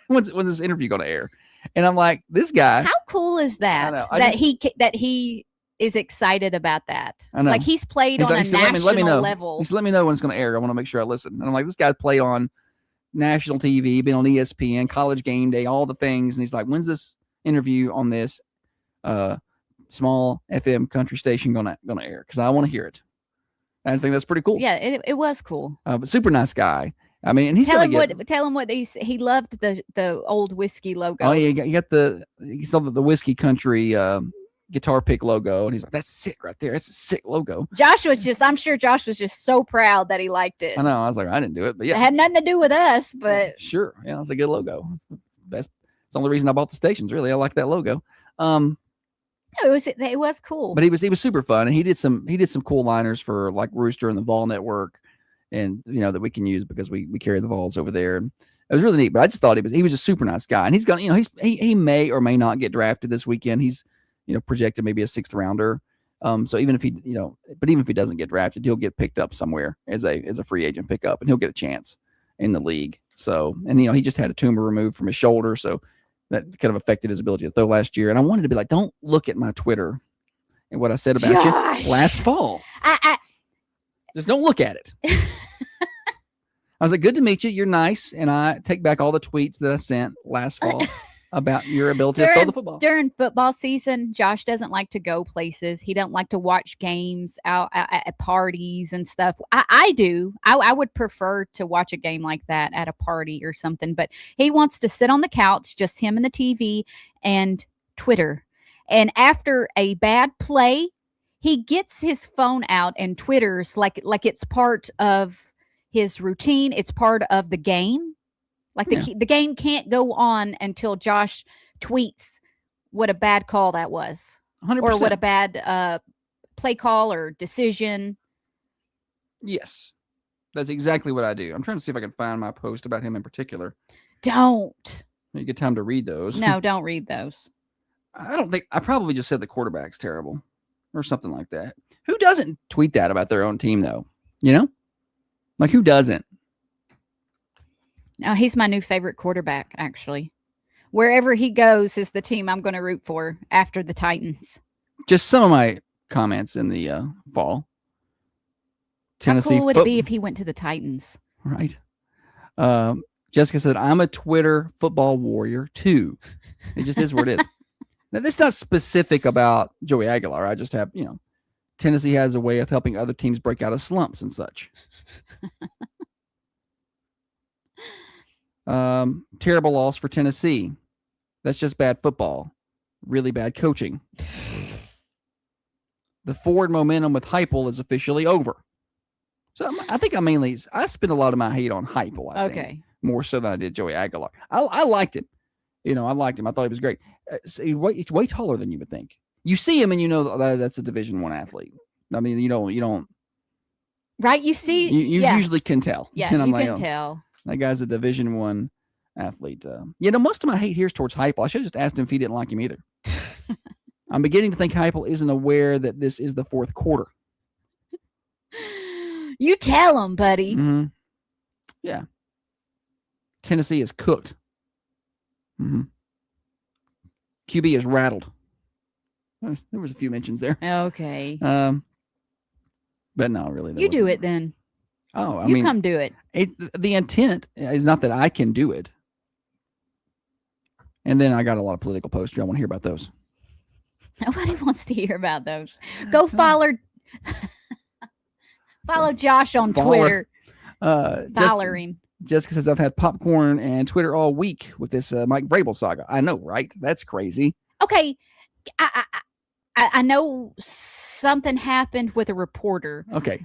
When's this interview going to air?" And I'm like, "This guy." How cool is that? That he is excited about that. I know. Like he's played on a national level. He's let me know when it's going to air. I want to make sure I listen. And I'm like, this guy played on national TV, been on ESPN, College Game Day, all the things. And he's like, when's this interview on this small FM country station gonna air? Because I want to hear it. I just think that's pretty cool. Yeah, it was cool. But super nice guy. I mean, and he's tell him what he loved the old whiskey logo. Oh yeah, you saw the Whiskey Country guitar pick logo, and he's like, "That's sick right there. That's a sick logo." I'm sure Josh was just so proud that he liked it. I know. I was like, I didn't do it, but yeah, it had nothing to do with us, but sure, yeah, it's a good logo. It's the only reason I bought the stations. Really, I like that logo. It was cool. But he was super fun, and he did some cool liners for like Rooster and the Vol Network, and that we can use because we carry the Vols over there. And it was really neat. But I just thought he was a super nice guy, and he's gonna he may or may not get drafted this weekend. He's projected maybe a 6th rounder. So even if he doesn't get drafted, he'll get picked up somewhere as a free agent pickup, and he'll get a chance in the league. So, and he just had a tumor removed from his shoulder, so that kind of affected his ability to throw last year. And I wanted to be like, don't look at my Twitter and what I said about you last fall. Just don't look at it. I was like, good to meet you. You're nice. And I take back all the tweets that I sent last fall about your ability to throw the football. During football season, Josh doesn't like to go places. He doesn't like to watch games out at parties and stuff. I do. I would prefer to watch a game like that at a party or something, but he wants to sit on the couch, just him and the TV and Twitter. And after a bad play, he gets his phone out and Twitters like it's part of his routine. It's part of the game. Like the game can't go on until Josh tweets what a bad call that was, 100%. or what a bad play call or decision. Yes, That's exactly what I do. I'm trying to see if I can find my post about him in particular. Don't. You get time to read those. No, don't read those. I probably just said the quarterback's terrible or something like that. Who doesn't tweet that about their own team, though? You know? Like, who doesn't? No, he's my new favorite quarterback, actually. Wherever he goes is the team I'm going to root for after the Titans. Just some of my comments in the fall. Tennessee. How cool would it be if he went to the Titans? Right. Jessica said, I'm a Twitter football warrior, too. It just is what it is. Now, this is not specific about Joey Aguilar. I just have, Tennessee has a way of helping other teams break out of slumps and such. Terrible loss for Tennessee. That's just bad football. Really bad coaching. The forward momentum with Heupel is officially over. So I think I spent a lot of my hate on Heupel. I think, more so than I did Joey Aguilar. I liked him. I liked him. I thought he was great. He's way taller than you would think. You see him and you know that's a Division I athlete. I mean, you don't. Right? You see, you usually can tell. Yeah, and I'm you like, can tell. That guy's a Division I athlete. Most of my hate here is towards Heupel. I should have just asked him if he didn't like him either. I'm beginning to think Heupel isn't aware that this is the fourth quarter. You tell him, buddy. Mm-hmm. Yeah. Tennessee is cooked. Mm-hmm. QB is rattled. There was a few mentions there. Okay. But no, really. You do it then. Oh, I you mean, come do it. The intent is not that I can do it. And then I got a lot of political posts. I want to hear about those. Nobody wants to hear about those. Go follow Josh on Twitter. Follow him. Jessica says, I've had popcorn and Twitter all week with this Mike Vrabel saga. I know, right? That's crazy. Okay. I know something happened with a reporter. Okay.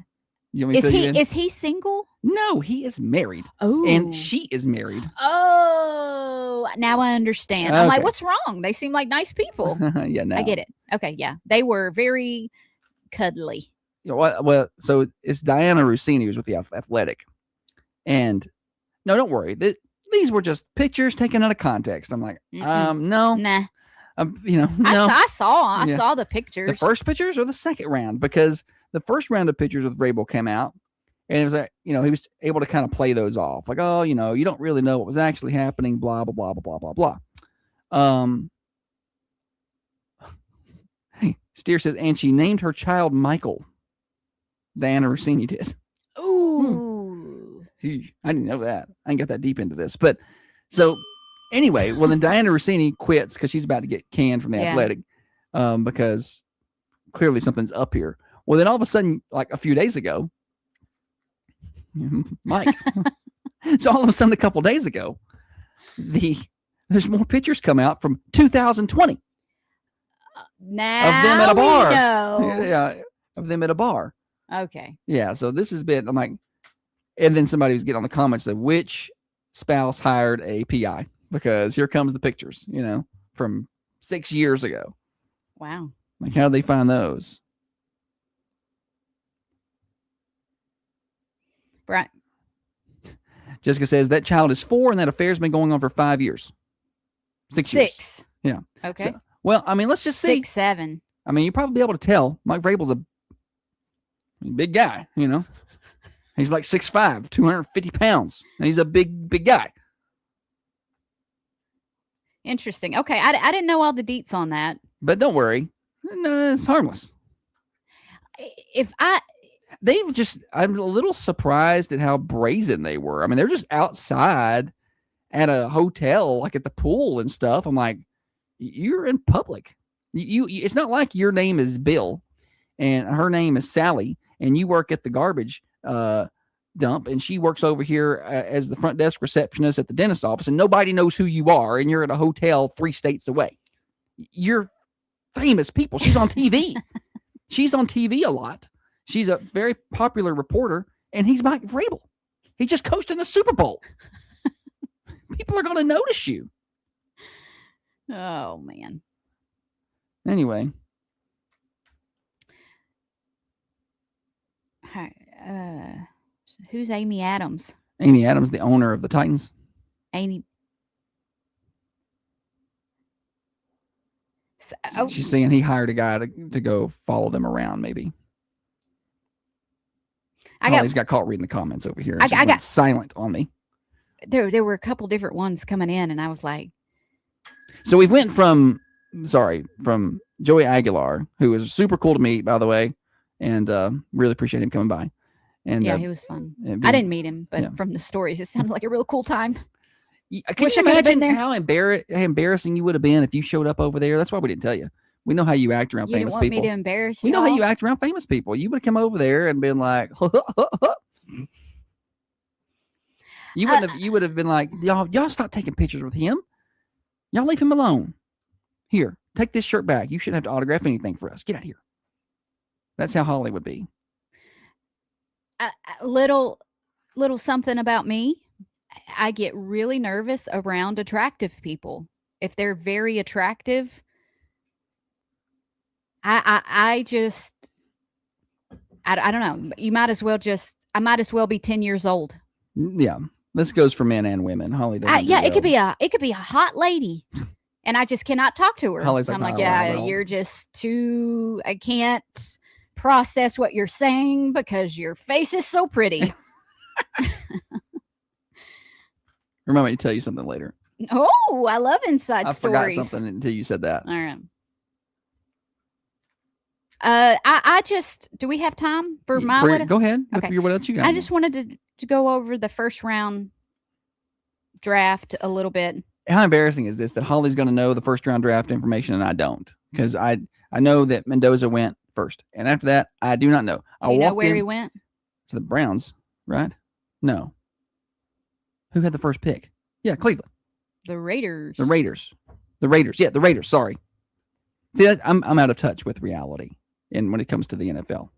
You want me to is he single? No, he is married. Oh. And she is married. Oh, now I understand. Okay. I'm like, what's wrong? They seem like nice people. Yeah, no. I get it. Okay, yeah. They were very cuddly. Well, so it's Diana Rossini who's with the Athletic. And no, don't worry. These were just pictures taken out of context. I'm like, no. Nah. No. I saw the pictures. The first pictures or the second round? Because the first round of pictures with Vrabel came out, and it was like, he was able to kind of play those off. Like, oh, you don't really know what was actually happening, blah, blah, blah, blah, blah, blah, blah. Hey, Steer says, and she named her child Michael. Diana Rossini did. Ooh. I didn't know that. I didn't get that deep into this. But so anyway, well, then Diana Rossini quits because she's about to get canned from the Athletic because clearly something's up here. Well, then all of a sudden, like a few days ago, Mike. So all of a sudden, a couple days ago, there's more pictures come out from 2020 now of them at a bar. Yeah, of them at a bar. Okay. Yeah, so this has been. I'm like, and then somebody was getting on the comments that which spouse hired a PI because here comes the pictures, from 6 years ago. Wow. Like, how did they find those? Right. Jessica says that child is 4 and that affair's been going on for 5 years. 6 years. Yeah. Okay. So, well, I mean, let's just see. 6, 7. I mean, you'll probably be able to tell. Mike Vrabel's a big guy, He's like 6'5", 250 pounds. And he's a big guy. Interesting. Okay. I didn't know all the deets on that. But don't worry. No, it's harmless. I'm a little surprised at how brazen they were. I mean, they're just outside at a hotel, like at the pool and stuff. I'm like, you're in public. It's not like your name is Bill and her name is Sally and you work at the garbage dump and she works over here as the front desk receptionist at the dentist office and nobody knows who you are and you're at a hotel 3 states away. You're famous people. She's on TV. She's on TV a lot. She's a very popular reporter, and he's Mike Vrabel. He just coached in the Super Bowl. People are going to notice you. Oh, man. Anyway. Who's Amy Adams? Amy Adams, the owner of the Titans. Amy. She's saying he hired a guy to go follow them around, maybe. Holly's got caught reading the comments over here. I got silent on me. There were a couple different ones coming in, and I was like. So we went from Joey Aguilar, who was super cool to meet, by the way, and really appreciate him coming by. And yeah, he was fun. I didn't meet him, but from the stories, it sounded like a real cool time. Can you imagine how embarrassing you would have been if you showed up over there? That's why we didn't tell you. We know how you act around famous people. You didn't want me to embarrass you. We know how you act around famous people. You would have come over there and been like, you would have been like, y'all stop taking pictures with him. Y'all leave him alone. Here, take this shirt back. You shouldn't have to autograph anything for us. Get out of here. That's how Holly would be. Little something about me. I get really nervous around attractive people. If they're very attractive, I don't know. I might as well be 10 years old. Yeah. This goes for men and women. Holly doesn't. It could be a hot lady, and I just cannot talk to her. Holly's like, I'm like, you're just too. I can't process what you're saying because your face is so pretty. Remind me to tell you something later. Oh, I love inside stories. I forgot something until you said that. All right. I just. Do we have time for my? Go ahead. Okay. What else you got? I just wanted to go over the first round draft a little bit. How embarrassing is this that Holly's going to know the first round draft information and I don't? Because I know that Mendoza went first, and after that, I do not know. Do you know where he went? To the Browns, right? No. Who had the first pick? Yeah, Cleveland. The Raiders. The Raiders. Yeah, the Raiders. Sorry. See, I'm out of touch with reality, and when it comes to the NFL.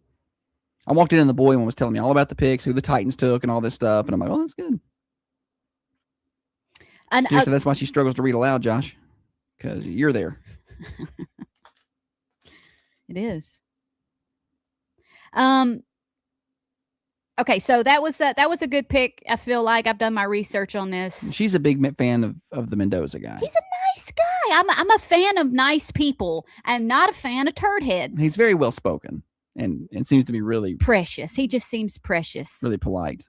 I walked in and the boy one was telling me all about the picks, who the Titans took, and all this stuff. And I'm like, oh, that's good. So that's why she struggles to read aloud, Josh, because you're there. It is. Okay, so that was a good pick. I feel like I've done my research on this. She's a big fan of the Mendoza guy. He's a nice guy. I'm a fan of nice people. I'm not a fan of turd heads. He's very well spoken. And seems to be really precious. He just seems precious. Really polite.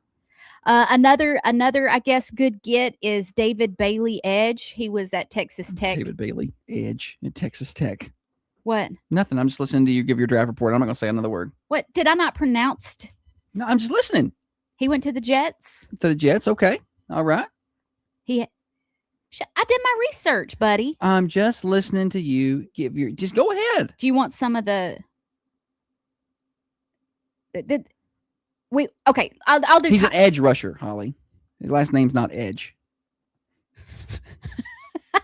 Another, I guess, good get is David Bailey Edge. He was at Texas Tech. David Bailey Edge at Texas Tech. What? Nothing. I'm just listening to you give your draft report. I'm not going to say another word. What? Did I not pronounce? No, I'm just listening. He went to the Jets. To the Jets. Okay. All right. I did my research, buddy. I'm just listening to you give your. Just go ahead. Do you want some of the? Okay, I'll do. He's an edge rusher, Holly. His last name's not Edge. I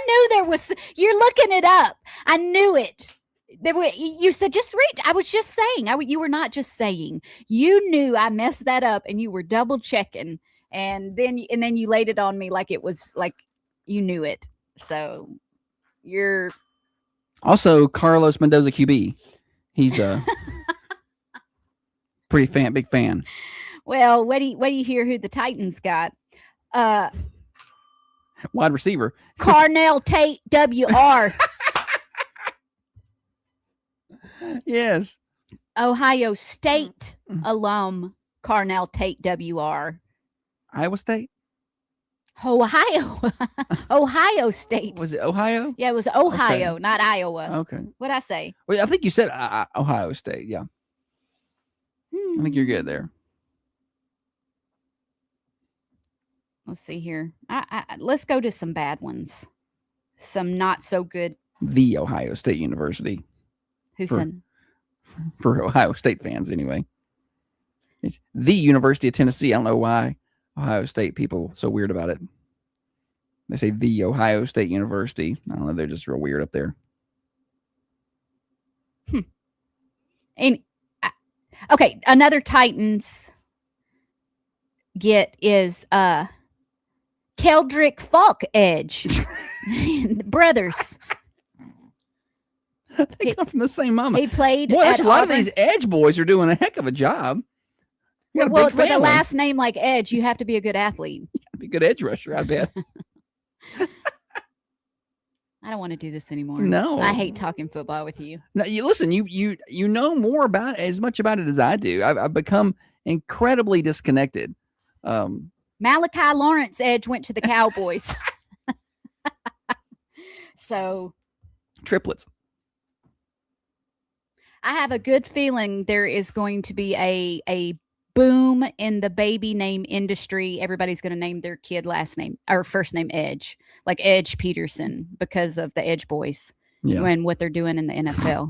knew there was. You're looking it up. I knew it. You said just read. I was just saying. You were not just saying. You knew I messed that up, and you were double checking, and then you laid it on me like it was like you knew it. So you're also Carlos Mendoza QB. He's a big fan. Well, what do you hear who the Titans got? Wide receiver. Carnell Tate WR. Yes. Ohio State alum Carnell Tate WR. Iowa State? Ohio State. Was it Ohio? Yeah, it was Ohio, okay. Not Iowa. Okay. What'd I say? Well, I think you said Ohio State. Yeah. I think you're good there. Let's see here. Let's go to some bad ones. Some not so good. The Ohio State University. Who said? For Ohio State fans, anyway. It's the University of Tennessee. I don't know why Ohio State people so weird about it. They say the Ohio State University. I don't know. They're just real weird up there. And okay, another Titans get is Keldrick Falk Edge. Brothers. They come from the same mama. He played. Boy, a lot of these Edge boys are doing a heck of a job. You got a Well, big with a family. last name like Edge, you have to be a good athlete. Be a good edge rusher, I bet. I don't want to do this anymore. No. I hate talking football with you. Now, you listen. You know more about as much about it as I do. I've become incredibly disconnected. Malachi Lawrence Edge went to the Cowboys. So Triplets. I have a good feeling there is going to be a boom in the baby name industry. Everybody's going to name their kid last name or first name Edge, like Edge Peterson, because of the Edge Boys and what they're doing in the NFL.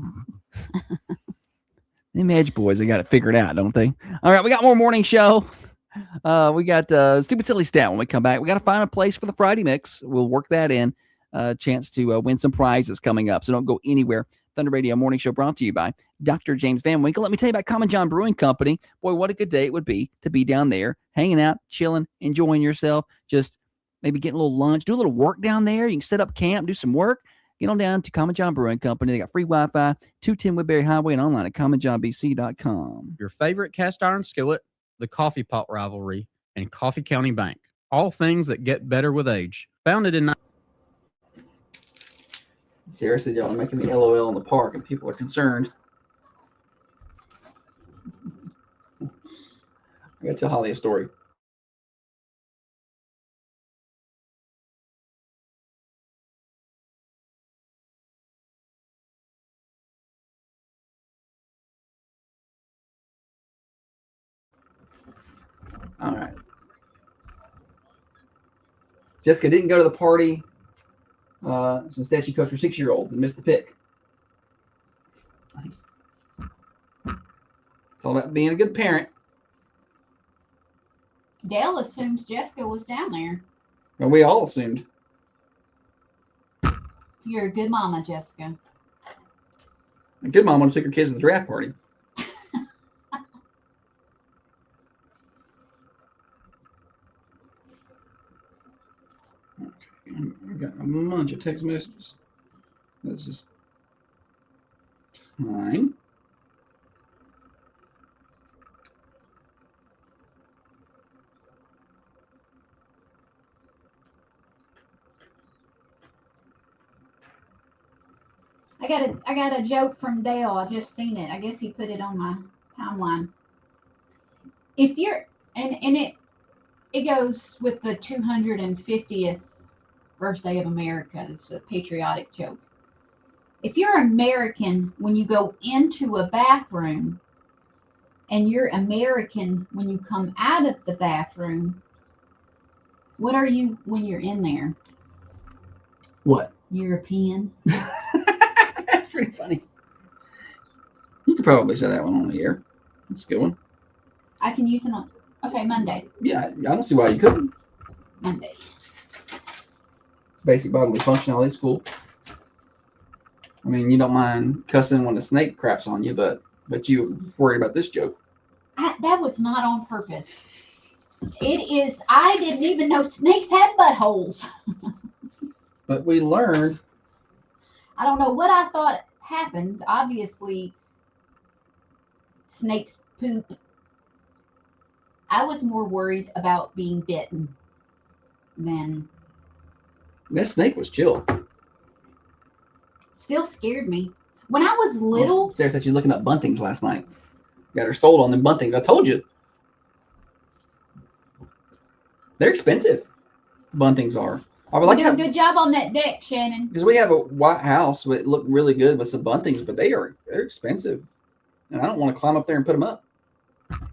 Them Edge boys, they got it figured out, don't they? All right, we got more morning show. We got stupid silly stat when we come back. We got to find a place for the Friday mix. We'll work that in. Chance to win some prizes coming up. So don't go anywhere. Thunder Radio Morning Show brought to you by Dr. James Van Winkle. Let me tell you about Common John Brewing Company. Boy, what a good day it would be to be down there, hanging out, chilling, enjoying yourself, just maybe getting a little lunch, do a little work down there. You can set up camp, do some work. Get on down to Common John Brewing Company. They got free Wi-Fi, 210 Woodbury Highway, and online at commonjohnbc.com. Your favorite cast iron skillet, the coffee pot rivalry, and Coffee County Bank. All things that get better with age. Founded in... Seriously, y'all are making me LOL in the park, and people are concerned. I got to tell Holly a story. All right. Jessica didn't go to the party. So instead, she coached her 6-year-olds and missed the pick. Nice. It's all about being a good parent. Dale assumes Jessica was down there. Well, we all assumed. You're a good mama, Jessica. A good mom would have took her kids to the draft party. I got a bunch of text messages. That's just time. I got a joke from Dale. I just seen it. I guess he put it on my timeline. If you're and it goes with the 250th birthday of America. It's a patriotic joke. If you're American when you go into a bathroom and you're American when you come out of the bathroom, what are you when you're in there? What? European. That's pretty funny. You could probably say that one on the air. That's a good one. I can use it on. Okay, Monday. Yeah, I don't see why you couldn't. Monday. It's basic bodily functionality is cool. I mean, you don't mind cussing when a snake craps on you, but you worried about this joke. That was not on purpose. It is. I didn't even know snakes had buttholes. But we learned. I don't know what I thought happened. Obviously, snakes poop. I was more worried about being bitten than. That snake was chill. Still scared me. When I was little. Sarah said she's looking up buntings last night. Got her sold on them buntings. I told you. They're expensive. Buntings are. I would like You're doing a good job on that deck, Shannon. Because we have a white house that look really good with some buntings, but they're expensive, and I don't want to climb up there and put them up.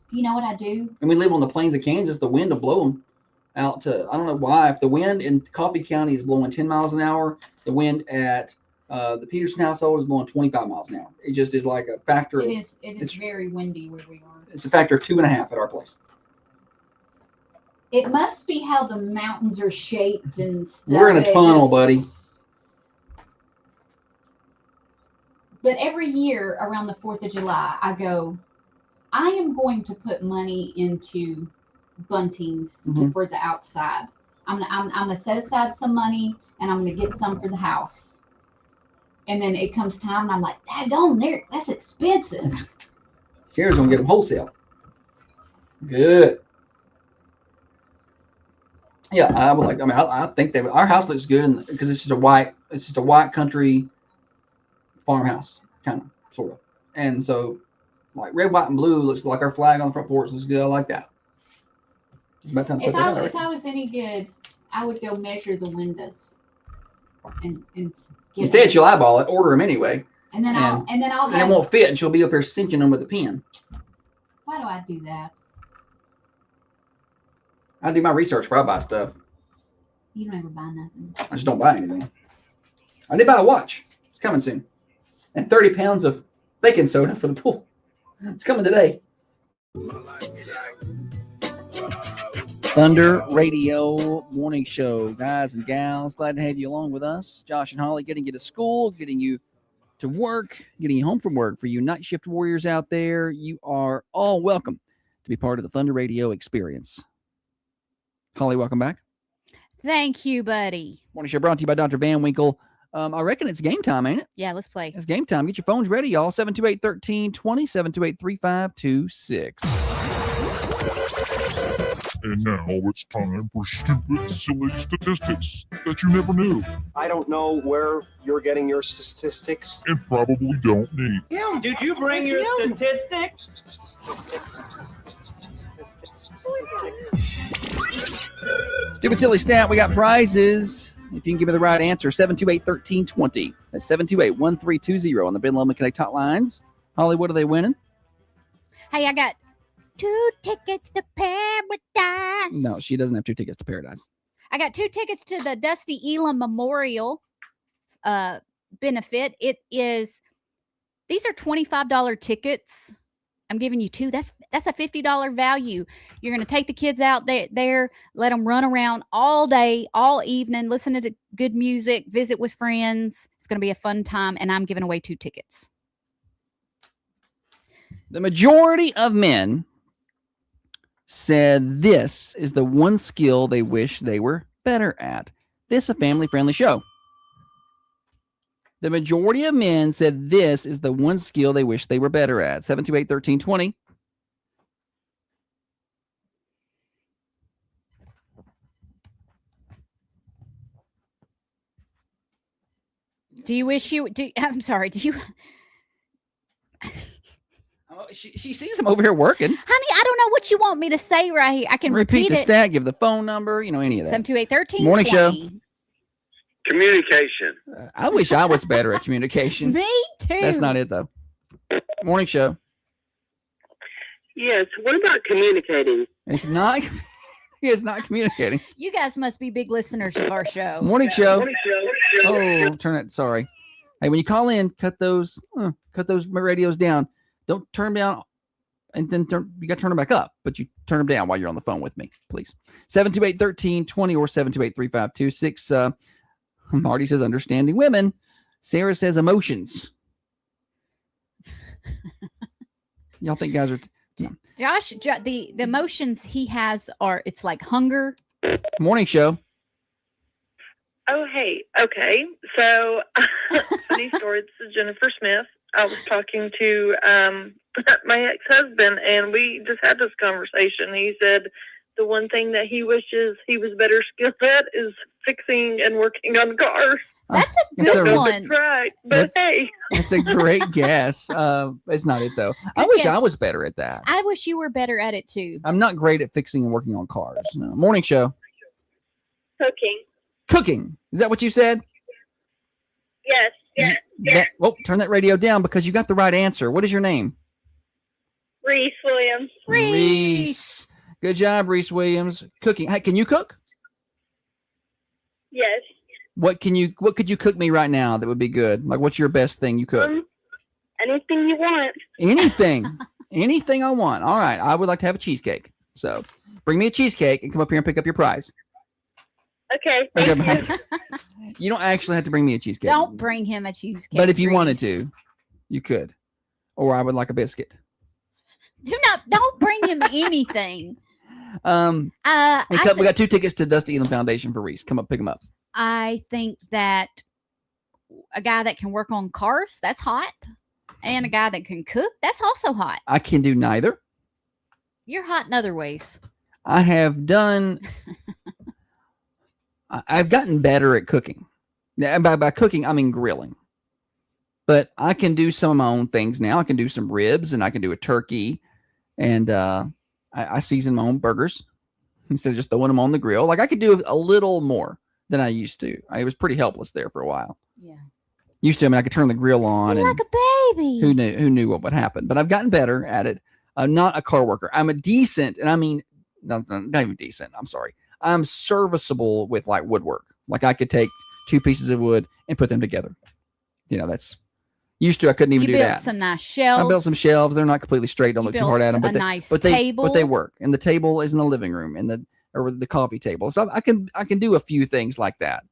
You know what I do? And we live on the plains of Kansas. The wind will blow them out to, I don't know why. If the wind in Coffee County is blowing 10 miles an hour, the wind at the Peterson household is blowing 25 miles an hour. It just is like a factor. It is very windy where we are. It's a factor of 2.5 at our place. It must be how the mountains are shaped and stuff. We're in a tunnel, buddy. But every year around the 4th of July, I go, I am going to put money into buntings for the outside. I'm gonna set aside some money and I'm gonna get some for the house. And then it comes time and I'm like, daggone, that's expensive. Sarah's gonna get them wholesale. Good. Yeah, I would like. I mean, I think our house looks good, because it's just a white country farmhouse, kind of, sort of. And so, like red, white, and blue looks like our flag on the front porch looks good. I like that. It's about time to put that out, If I was any good, I would go measure the windows and Instead, she'll eyeball it, order them anyway, and then I'll and have, it won't fit, and she'll be up here cinching them with a pen. why do I do that? I do my research before I buy stuff. You don't ever buy nothing. I just don't buy anything. I did buy a watch. It's coming soon. And 30 pounds of baking soda for the pool. It's coming today. Thunder Radio Morning Show. Guys and gals, glad to have you along with us. Josh and Holly getting you to school, getting you to work, getting you home from work. For you night shift warriors out there, you are all welcome to be part of the Thunder Radio experience. Holly, welcome back. Thank you, buddy. Morning Show brought to you by Dr. Van Winkle. I reckon it's game time, ain't it? Yeah, let's play. It's game time. Get your phones ready, y'all. 728-1320, 728-3526. And now it's time for stupid, silly statistics that you never knew I don't know where you're getting your statistics. and probably don't need. Kim, did you bring your statistics? Stupid silly stat. We got prizes. If you can give me the right answer, 728-1320. That's 728-1320 on the Ben Lomond Connect hotlines. Holly, what are they winning? Hey, I got 2 tickets to paradise. No, she doesn't have 2 tickets to paradise. I got 2 tickets to the Dusty Elam Memorial benefit. These are $25 tickets. I'm giving you 2. That's a $50 value. You're going to take the kids out there, let them run around all day, all evening, listen to good music, visit with friends. It's going to be a fun time, and I'm giving away 2 tickets. The majority of men said this is the one skill they wish they were better at. This is a family-friendly show. The majority of men said this is the one skill they wish they were better at. 728-1320. Do you wish you do? I'm sorry. Do you, Oh, she sees him over here working. honey? I don't know what you want me to say right here. I can Repeat the it. stat, give the phone number, any of that. 728-1320. Morning show. Communication. I wish I was better at communication. Me too. That's not it, though. Morning show. Yes. What about communicating? It's not. He is not communicating. You guys must be big listeners of our show. Morning show. Morning show. Oh, turn it. Sorry. Hey, when you call in, cut those radios down. Don't turn them down, and then you got to turn them back up. But you turn them down while you're on the phone with me, please. 728-1320 or 728-3526. Marty says understanding women. Sarah says emotions. Y'all think guys are? Josh, the emotions he has it's like hunger. Morning show. Oh, hey. Okay. So, funny story. This is Jennifer Smith. I was talking to my ex-husband, and we just had this conversation. He said the one thing that he wishes he was better skilled at is fixing and working on cars. That's a good one. That's right. But hey. That's a great guess. It's not it, though. I wish I was better at that. I wish you were better at it, too. I'm not great at fixing and working on cars. No. Morning show. Cooking. Is that what you said? Yes. Yes. Turn that radio down because you got the right answer. What is your name? Reese Williams. Reese. Good job, Reese Williams. Cooking. Hey, can you cook? Yes. What could you cook me right now that would be good? Like, what's your best thing you cook? Anything you want. Anything. Anything I want. All right. I would like to have a cheesecake. So bring me a cheesecake and come up here and pick up your prize. Okay. You don't actually have to bring me a cheesecake. Don't bring him a cheesecake. But if you Reese. wanted to, you could. Or I would like a biscuit. Don't bring him anything. We got 2 tickets to Dusty Elam Foundation for Reese. Come up, pick them up. I think that a guy that can work on cars, that's hot. And a guy that can cook, that's also hot. I can do neither. You're hot in other ways. I have done. I've gotten better at cooking. Now, by cooking, I mean grilling. But I can do some of my own things now. I can do some ribs, and I can do a turkey, and I season my own burgers instead of just throwing them on the grill. Like I could do a little more than I used to. I was pretty helpless there for a while. Yeah. Used to, I mean, I could turn the grill on, You're and like a baby. who knew what would happen? But I've gotten better at it. I'm not a car worker. I'm a decent, and I mean, not even decent. I'm sorry. I'm serviceable with like woodwork. Like I could take 2 pieces of wood and put them together. That's used to. I couldn't even do that. You built some nice shelves. I built some shelves. They're not completely straight. Don't look too hard at them. But table. They work. And the table is in the living room, or the coffee table. So I can do a few things like that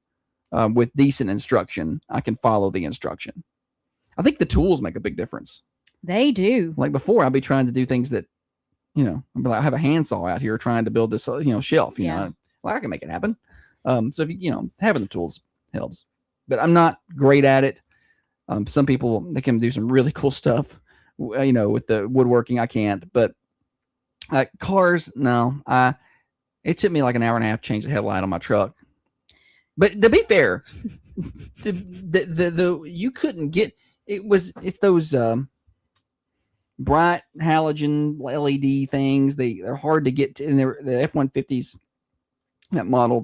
with decent instruction. I can follow the instruction. I think the tools make a big difference. They do. Like before, I'd be trying to do things that, I'd be like, I have a handsaw out here trying to build this, shelf. You know, well, I can make it happen. So if having the tools helps, but I'm not great at it. Some people, they can do some really cool stuff, with the woodworking. I can't, but cars, no. It took me like an hour and a half to change the headlight on my truck. But to be fair, you couldn't get it's those bright halogen LED things. They're hard to get to, and the F-150s, that model,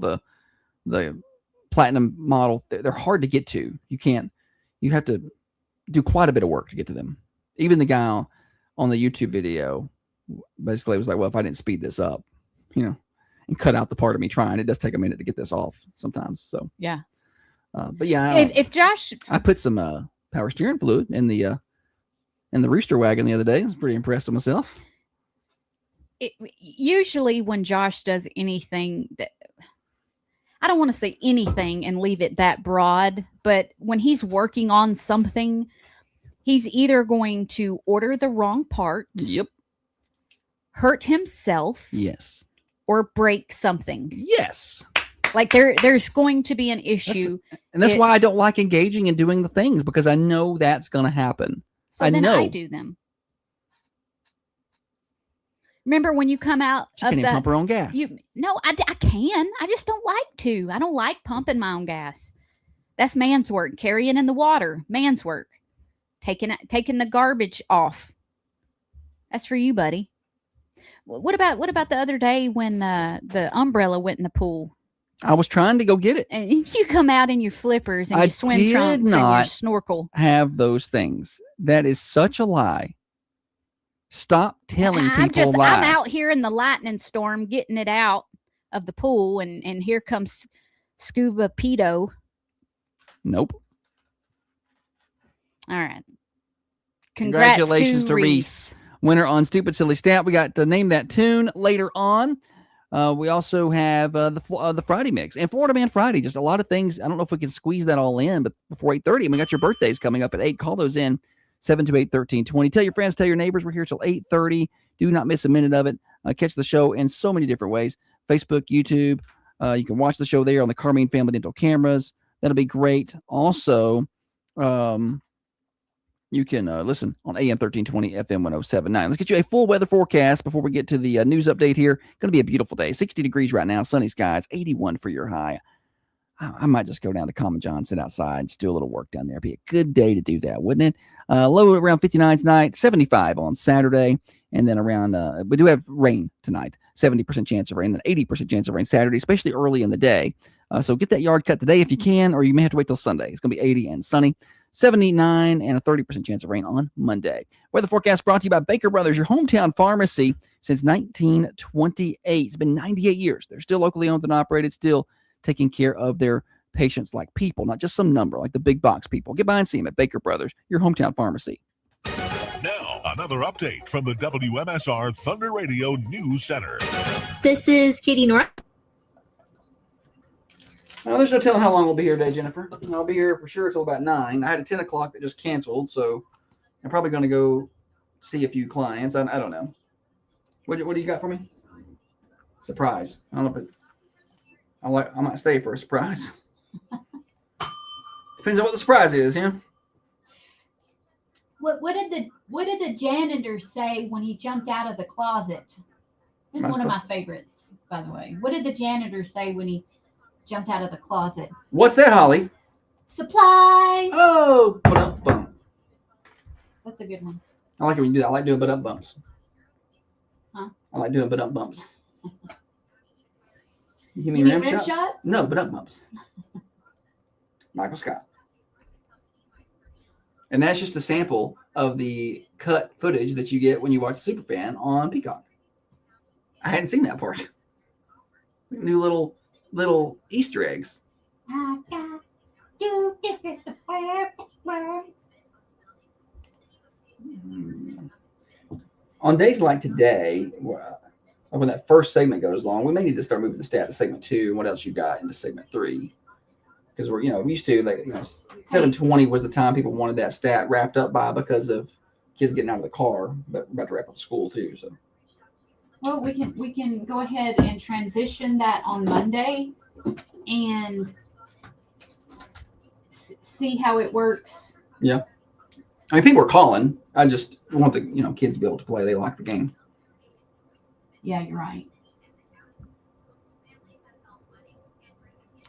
the platinum model, they're hard to get to. You have to do quite a bit of work to get to them. Even the guy on the YouTube video basically was like, well, if I didn't speed this up, and cut out the part of me trying, it does take a minute to get this off sometimes. So yeah. But yeah, if Josh, I put some power steering fluid in the rooster wagon the other day. I was pretty impressed with myself. Usually when Josh does anything that, I don't want to say anything and leave it that broad, but when he's working on something, he's either going to order the wrong part. Yep. Hurt himself. Yes. Or break something. Yes. Like there's going to be an issue. That's why I don't like engaging in doing the things, because I know that's going to happen. So I do them. Remember when you come out she can't even pump her own gas. No, I can. I just don't like to. I don't like pumping my own gas. That's man's work. Carrying in the water, man's work. Taking the garbage off. That's for you, buddy. What about the other day when the umbrella went in the pool? I was trying to go get it. And you come out in your flippers and your swim trunks and your snorkel. Have those things. That is such a lie. Stop telling people lies. I'm out here in the lightning storm getting it out of the pool, and here comes Scuba Pedo. Nope. All right. Congratulations to Reese. Winner on Stupid Silly Stat. We got to name that tune later on. We also have the Friday mix and Florida Man Friday. Just a lot of things. I don't know if we can squeeze that all in, but before 8:30, and we got your birthdays coming up at 8. Call those in 728-1320. Tell your friends, tell your neighbors. We're here till 8:30. Do not miss a minute of it. Catch the show in so many different ways. Facebook, YouTube. You can watch the show there on the Carmine Family Dental cameras. That'll be great. Also, you can listen on AM 1320, FM 1079. Let's get you a full weather forecast before we get to the news update here. Going to be a beautiful day. 60 degrees right now. Sunny skies. 81 for your high. I might just go down to Common John, sit outside, and just do a little work down there. It'd be a good day to do that, wouldn't it? Low around 59 tonight, 75 on Saturday, and then around, we do have rain tonight, 70% chance of rain, then 80% chance of rain Saturday, especially early in the day. So get that yard cut today if you can, or you may have to wait till Sunday. It's going to be 80 and sunny, 79 and a 30% chance of rain on Monday. Weather forecast brought to you by Baker Brothers, your hometown pharmacy since 1928. It's been 98 years. They're still locally owned and operated, still taking care of their patients like people, not just some number like the big box people. Get by and see them at Baker Brothers, your hometown pharmacy. Now, another update from the WMSR Thunder Radio News Center. This is Katie North. Well, there's no telling how long we'll be here today, Jennifer. I'll be here for sure until about 9. I had a 10 o'clock that just canceled, so I'm probably going to go see a few clients. I don't know. What do you got for me? Surprise. I don't know if I might stay for a surprise. Depends on what the surprise is, yeah. What did the janitor say when he jumped out of the closet? It's one of my favorites, by the way. What did the janitor say when he jumped out of the closet? What's that, Holly? Supplies. Oh, bump. That's a good one. I like it when you do that. I like doing but up bumps. Huh? I like doing but up bumps. You give me You rim mean rim shots? shots? No, but up bumps. Michael Scott. And that's just a sample of the cut footage that you get when you watch Superfan on Peacock. I hadn't seen that part. New little Easter eggs. I got to give it the perfect word. On days like today, when that first segment goes long, we may need to start moving the stat to segment 2 and what else you got into segment 3. Because we're, we used to, 7:20 was the time people wanted that stat wrapped up by because of kids getting out of the car, but we're about to wrap up school too. So, well, we can go ahead and transition that on Monday and see how it works. Yeah. I mean, people are calling. I just want the kids to be able to play. They like the game. Yeah, you're right.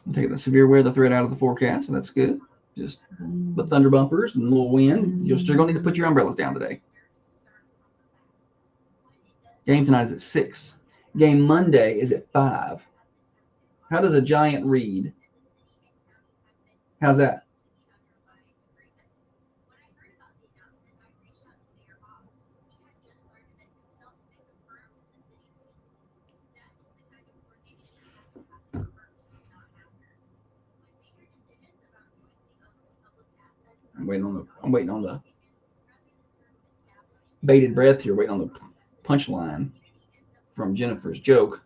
I'm taking the severe weather threat out of the forecast, so that's good. Just the thunder bumpers and a little wind. You're still going to need to put your umbrellas down today. Game tonight is at 6. Game Monday is at 5. How does a giant read? How's that? I'm waiting on the bated breath here, waiting on the punchline from Jennifer's joke.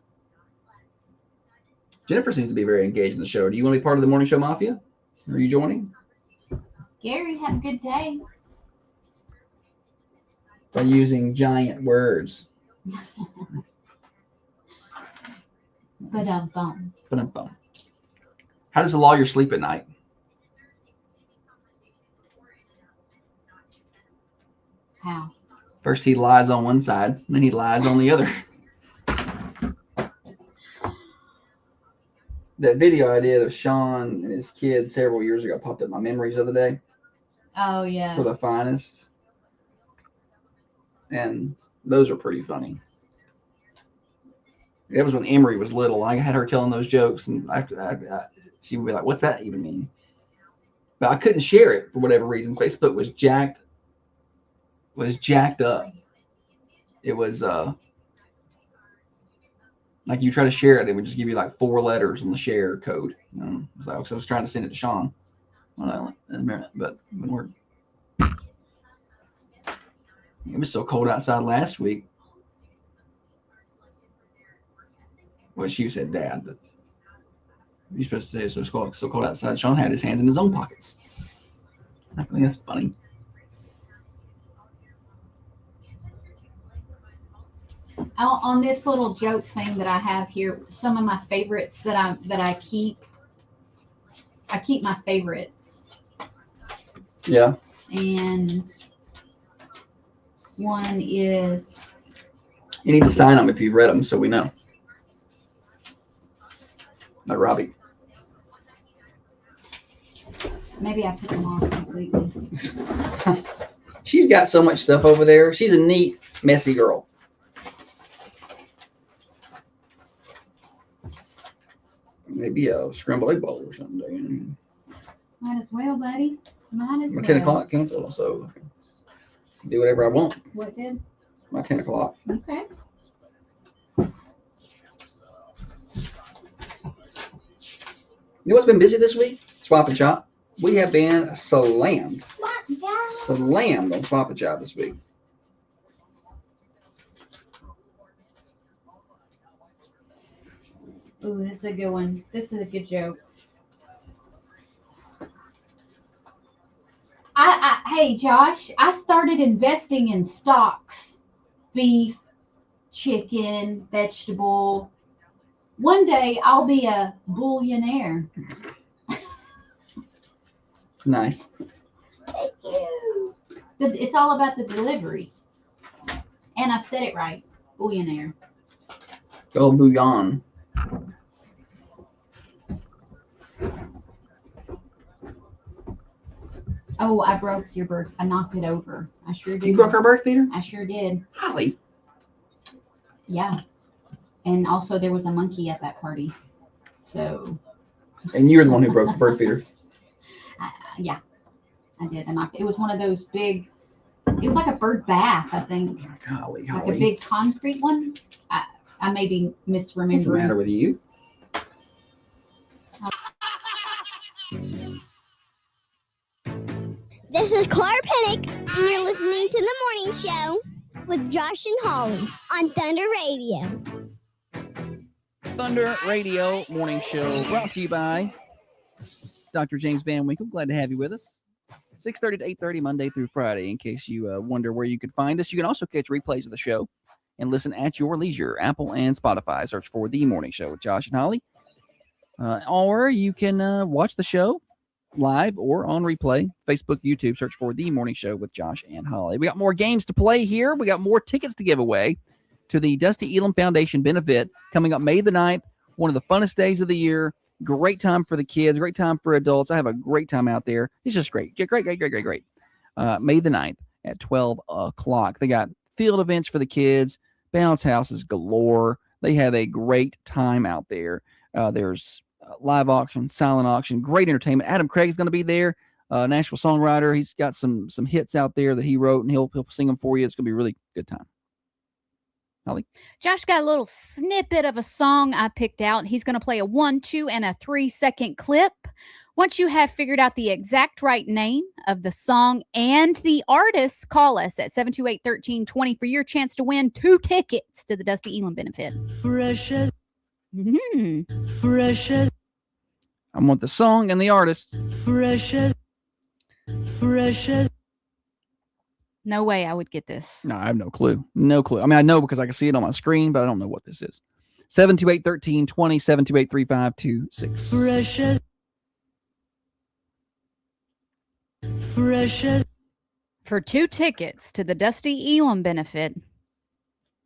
Jennifer seems to be very engaged in the show. Do you want to be part of the Morning Show Mafia? Are you joining? Gary, have a good day. By using giant words. Ba-dum-bum. Ba-dum-bum. How does a lawyer sleep at night? How? First he lies on one side, then he lies on the other. That video I did of Sean and his kids several years ago popped up in my memories the other day. Oh, yeah. For the finest. And those are pretty funny. It was when Emery was little. I had her telling those jokes, and she would be like, "What's that even mean?" But I couldn't share it for whatever reason. Facebook was jacked up. It was like you try to share it, it would just give you like 4 letters on the share code. So I was trying to send it to Sean. But it wouldn't work. It was so cold outside last week. Well, she said Dad, but you're supposed to say it's so cold outside. Sean had his hands in his own pockets. I think that's funny. On this little joke thing that I have here, some of my favorites that I keep my favorites. Yeah. And one is. You need to sign them if you've read them, so we know. Like Robbie. Maybe I took them off completely. She's got so much stuff over there. She's a neat, messy girl. Maybe a scrambled egg bowl or something. Might as well, buddy. Might as well. 10 o'clock cancel, so do whatever I want. What did? My 10 o'clock. Okay. You know what's been busy this week? Swap and Shop. We have been slammed on Swap and Shop this week. Ooh, this is a good one. This is a good joke. Hey, Josh, I started investing in stocks, beef, chicken, vegetable. One day I'll be a billionaire. Nice. Thank you. It's all about the delivery. And I said it right. Billionaire. Go bouillon. Oh, I broke your bird. I knocked it over. I sure did. You broke our bird feeder? I sure did. Holly. Yeah. And also there was a monkey at that party. So. And you're the one who broke the bird feeder. Yeah, I did. I knocked it. It was one of those big, it was like a bird bath, I think. Golly, Like Holly. a big concrete one. I may be misremembering. What's the matter with you? This is Clara Pennick, and you're listening to The Morning Show with Josh and Holly on Thunder Radio. Thunder Radio Morning Show brought to you by Dr. James Van Winkle. Glad to have you with us. 6:30 to 8:30 Monday through Friday. In case you wonder where you could find us, you can also catch replays of the show and listen at your leisure. Apple and Spotify. Search for The Morning Show with Josh and Holly. Or you can watch the show live or on replay. Facebook, YouTube. Search for The Morning Show with Josh and Holly. We got more games to play here. We got more tickets to give away to the Dusty Elam Foundation benefit coming up May the 9th. One of the funnest days of the year. Great time for the kids. Great time for adults. I have a great time out there. It's just great. Great. May the 9th at 12 o'clock. They got field events for the kids. Bounce houses galore. They have a great time out there. There's live auction, silent auction, great entertainment. Adam Craig's going to be there. Nashville songwriter. He's got some hits out there that he wrote, and he'll sing them for you. It's going to be a really good time. Holly? Josh got a little snippet of a song I picked out. He's going to play a 1, 2, and a 3-second clip. Once you have figured out the exact right name of the song and the artist, call us at 728-1320 for your chance to win 2 tickets to the Dusty Elam benefit. Fresh. I want the song and the artist. Fresh. No way I would get this. No, I have no clue. No clue. I mean, I know because I can see it on my screen, but I don't know what this is. 728-1320, 728-3526. Fresh. For 2 tickets to the Dusty Elam benefit,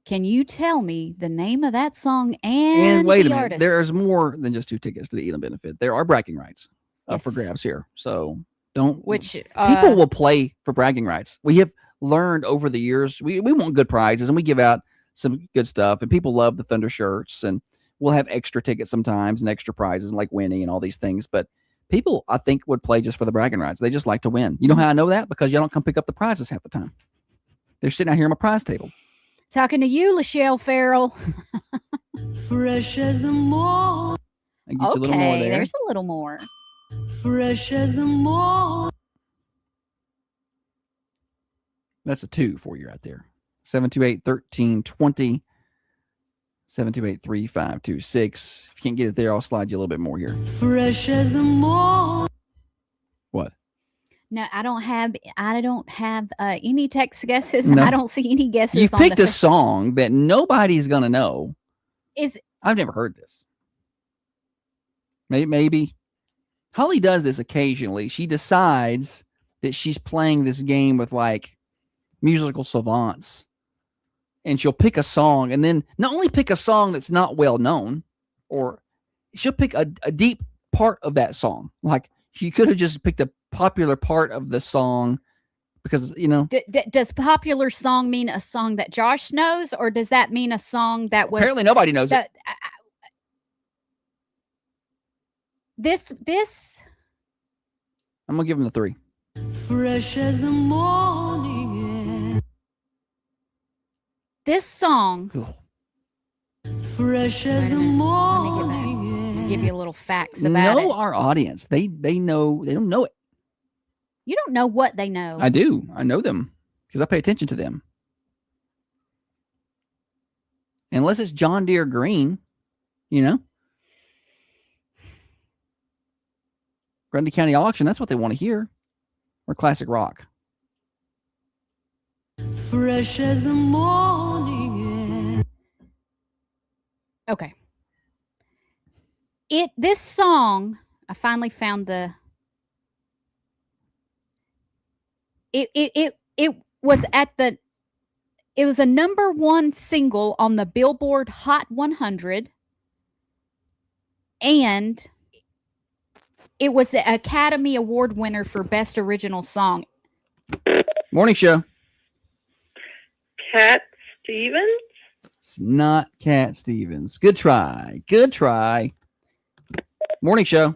can you tell me the name of that song and wait the a minute. artist? There's more than just 2 tickets to the Elam benefit. There are bragging rights up for grabs here. So don't. Which people will play for bragging rights. We have learned over the years. We want good prizes, and we give out some good stuff, and people love the Thunder shirts, and we'll have extra tickets sometimes and extra prizes like winning and all these things. But people, I think, would play just for the bragging rights. They just like to win. You know how I know that? Because you don't come pick up the prizes half the time. They're sitting out here on my prize table. Talking to you, Lachelle Farrell. Fresh as the morning. Okay, a little more there. There's a little more. Fresh as the morning. That's a 2 for you right there. 728-1320. 728-3526. If you can't get it there, I'll slide you a little bit more here. Fresh as the morning. What? No, I don't have any text guesses. No. I don't see any guesses. You picked a song that nobody's gonna know. I've never heard this. Maybe. Holly does this occasionally. She decides that she's playing this game with like musical savants, and she'll pick a song, and then not only pick a song that's not well known, or she'll pick a deep part of that song. Like she could have just picked a popular part of the song because, you know. Does popular song mean a song that Josh knows, or does that mean a song that was apparently nobody knows it? This I'm gonna give him the 3. Fresh as the morning. This song. Fresh as the morning. To give you a little facts about it. Our audience. They know. They don't know it. You don't know what they know. I do. I know them because I pay attention to them. Unless it's John Deere Green, you know. Grundy County Auction, that's what they want to hear. Or classic rock. Fresh as the morning. Okay. This song, I finally found it was at the It was a #1 single on the Billboard Hot 100. And it was the Academy Award winner for Best Original Song. Morning show. Cat Stevens? It's not Cat Stevens. Good try. Good try. Morning show.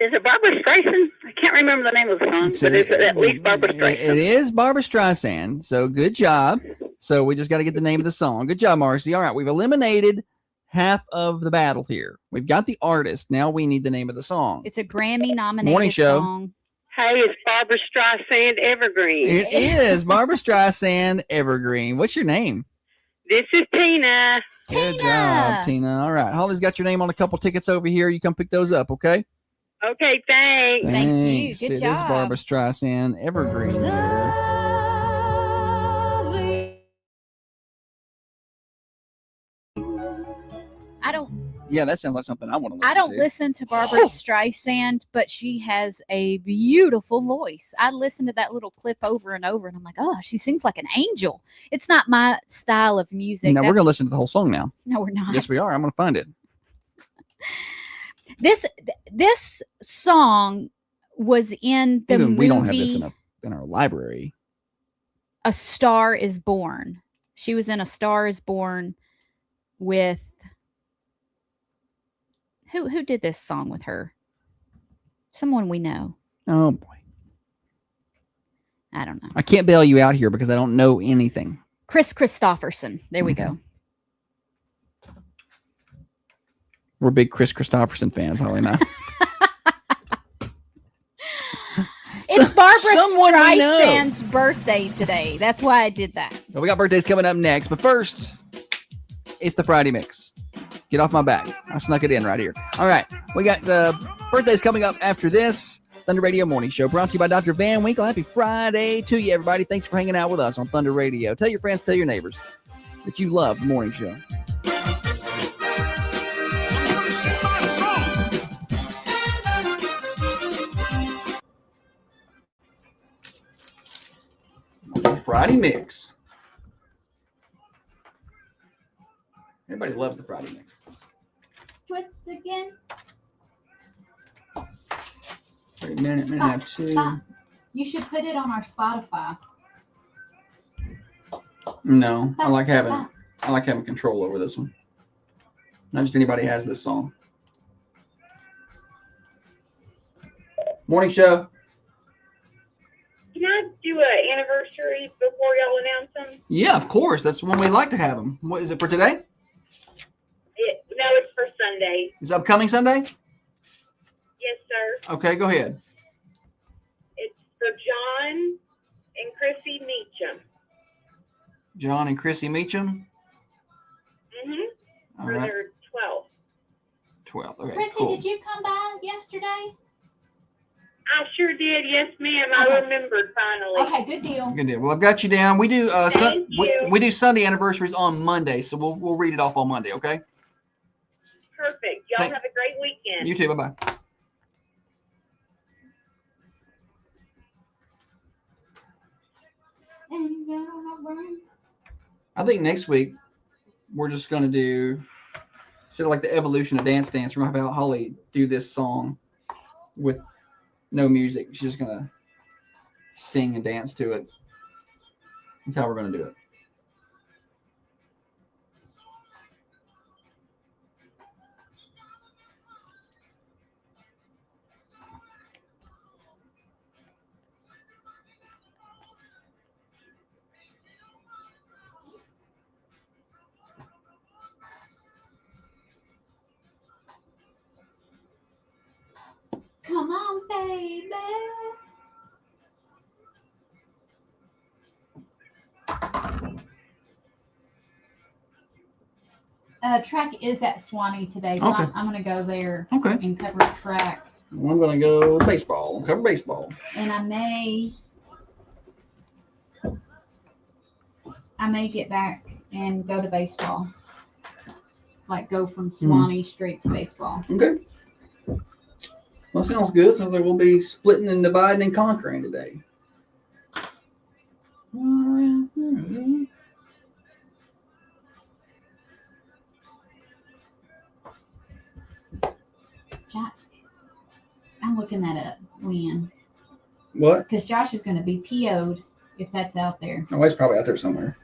Is it Barbara Streisand? I can't remember the name of the song, but is it at least Barbara Streisand? It is Barbara Streisand. So good job. So we just got to get the name of the song. Good job, Marcy. All right, we've eliminated half of the battle here. We've got the artist. Now we need the name of the song. It's a Grammy-nominated Morning show. song. Hey, it's Barbara Streisand Evergreen. It is Barbara Streisand Evergreen. What's your name? This is Tina. Good job, Tina. All right. Holly's got your name on a couple tickets over here. You come pick those up, okay? Okay, thanks. Thank you. Good It job. is Barbara Streisand Evergreen here. I don't Yeah, that sounds like something I want to listen I don't to. listen to Barbara Streisand, but she has a beautiful voice. I listen to that little clip over and over, and I'm like, oh, she sings like an angel. It's not my style of music. No, we're going to listen to the whole song now. No, we're not. Yes, we are. I'm going to find it. This song was in the Even movie we don't have this in our library. A Star is Born. She was in A Star is Born with who did this song with her? Someone we know. Oh, boy. I don't know. I can't bail you out here because I don't know anything. Chris Christopherson. There we go. We're big Chris Christopherson fans, Holly and I. It's Barbara someone we know. Streisand's birthday today. That's why I did that. Well, we got birthdays coming up next, but first, it's the Friday mix. Get off my back. I snuck it in right here. All right. We got birthdays coming up after this. Thunder Radio Morning Show brought to you by Dr. Van Winkle. Happy Friday to you, everybody. Thanks for hanging out with us on Thunder Radio. Tell your friends, tell your neighbors that you love the morning show. Friday mix. Everybody loves the Friday mix. Twists again. Wait a minute and a half, two. You should put it on our Spotify. No, I like having control over this one. Not just anybody has this song. Morning show. Can I do an anniversary before y'all announce them? Yeah, of course. That's when we like to have them. What is it for today? No, it's for Sunday. Is it upcoming Sunday? Yes, sir. Okay, go ahead. It's for John and Chrissy Meacham. John and Chrissy Meacham. Mm-hmm. All For right. their 12th. 12th. Okay, Chrissy, cool. did you come by yesterday? I sure did. Yes, ma'am. I remembered finally. Okay, good deal. Good deal. Well, I've got you down. We do Thank you. we do Sunday anniversaries on Monday, so we'll read it off on Monday. Okay. Perfect. Y'all have a great weekend. You too. Bye bye. I think next week we're just gonna do sort of like the evolution of Dance Dance. We're gonna have Holly do this song with no music. She's just gonna sing and dance to it. That's how we're gonna do it. Come on, baby. Track is at Swanee today, so Okay. I'm going to go there Okay. and cover track. I'm gonna go baseball. Cover baseball. And I may get back and go to baseball. Like go from Swanee straight to baseball. Okay. Well, sounds good. Sounds like we'll be splitting and dividing and conquering today. looking that up, Leanne. What? Because Josh is going to be PO'd if that's out there. Oh, it's probably out there somewhere.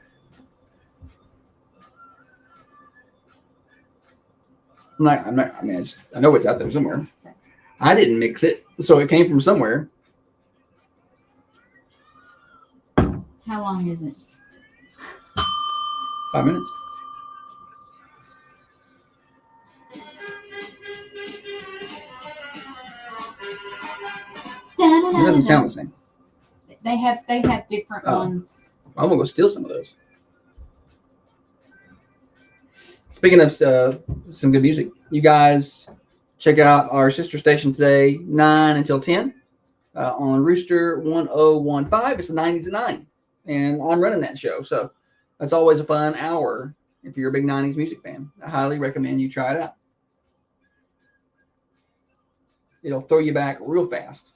I know it's out there somewhere. I didn't mix it, so it came from somewhere. How long is it? 5 minutes. It doesn't sound the same. They have different ones. I'm gonna go steal some of those. Speaking of some good music, you guys check out our sister station today, 9 until 10 on Rooster 1015. It's the 90s at 9, and I'm running that show, so that's always a fun hour if you're a big 90s music fan. I highly recommend you try it out. It'll throw you back real fast.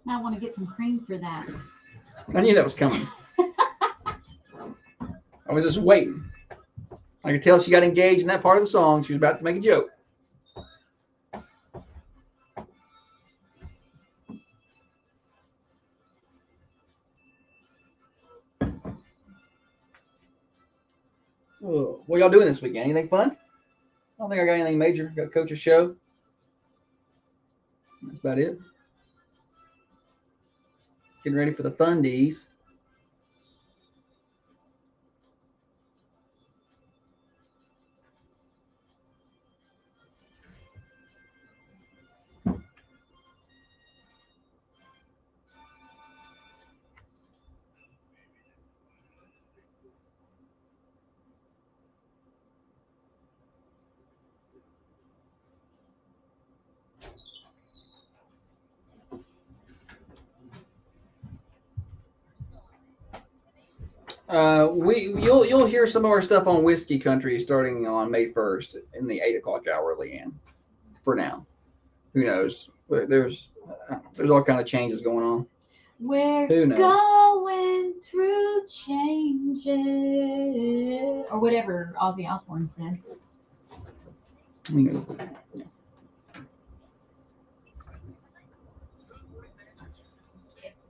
Might want to get some cream for that. I knew that was coming. I was just waiting. I could tell she got engaged in that part of the song. She was about to make a joke. Oh, what y'all doing this weekend? Anything fun? I don't think I got anything major. Got to coach a show. That's about it. Getting ready for the fundies. You'll hear some of our stuff on Whiskey Country starting on May 1st in the 8 o'clock hour, Leanne. For now, who knows? There's all kind of changes going on. We're Who knows? going through changes, or whatever Ozzy Osbourne said. Who knows?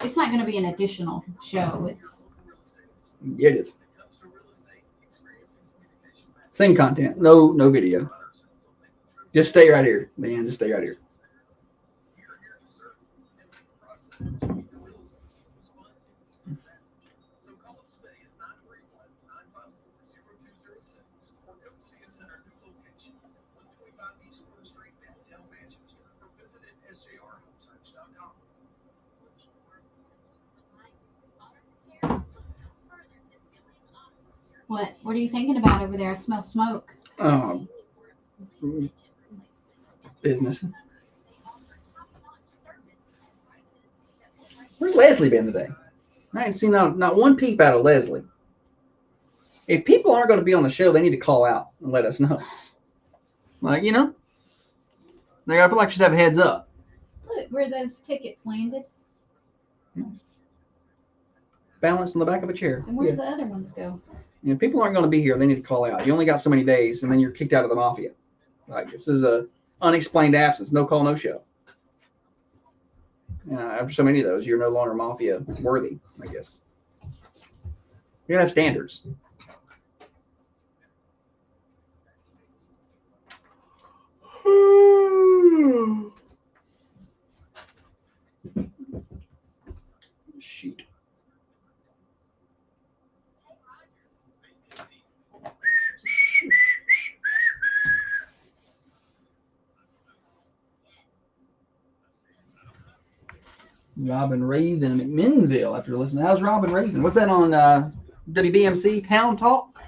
It's not going to be an additional show. It is. Same content. No video. Just stay right here, man. Just stay right here. What are you thinking about over there? I smell smoke. Business. Where's Leslie been today? I ain't seen not one peep out of Leslie. If people aren't going to be on the show, they need to call out and let us know. Like, they got to feel like should have a heads up. Look where those tickets landed. Balanced on the back of a chair. And where did the other ones go? If people aren't going to be here, they need to call out. You only got so many days, and then you're kicked out of the mafia. Like, this is a unexplained absence. No call, no show. After so many of those, you're no longer mafia worthy, I guess. You gotta have standards. Shoot. Robin Raven in McMinnville after listening. How's Robin Raven? What's that on WBMC Town Talk?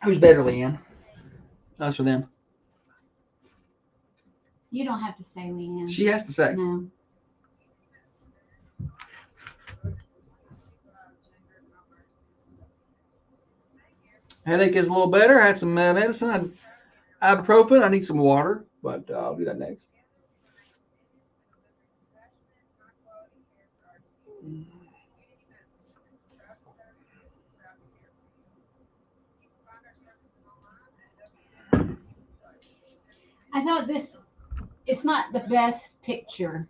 Who's better, Leanne? Us or them? You don't have to say, Leanne. She has to say. No. Headache is a little better. I had some medicine. Ibuprofen. I need some water, but I'll do that next. I thought it's not the best picture,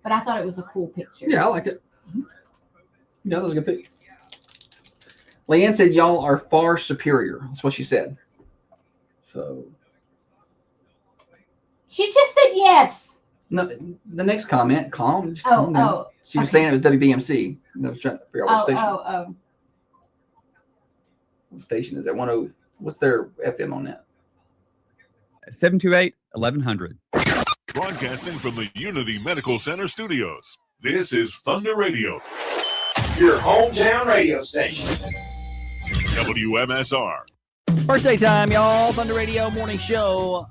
but I thought it was a cool picture. Yeah, I liked it. Yeah, that was a good pick. Leanne said y'all are far superior. That's what she said. So. She just said yes. No, the next comment, calm. Just calm down. Oh. She was saying it was WBMC. I was trying to figure out what station. What station is that? What's their FM on that? 728 1100. Broadcasting from the Unity Medical Center studios. This is Thunder Radio. Your hometown radio station. WMSR. Birthday time, y'all. Thunder Radio morning show.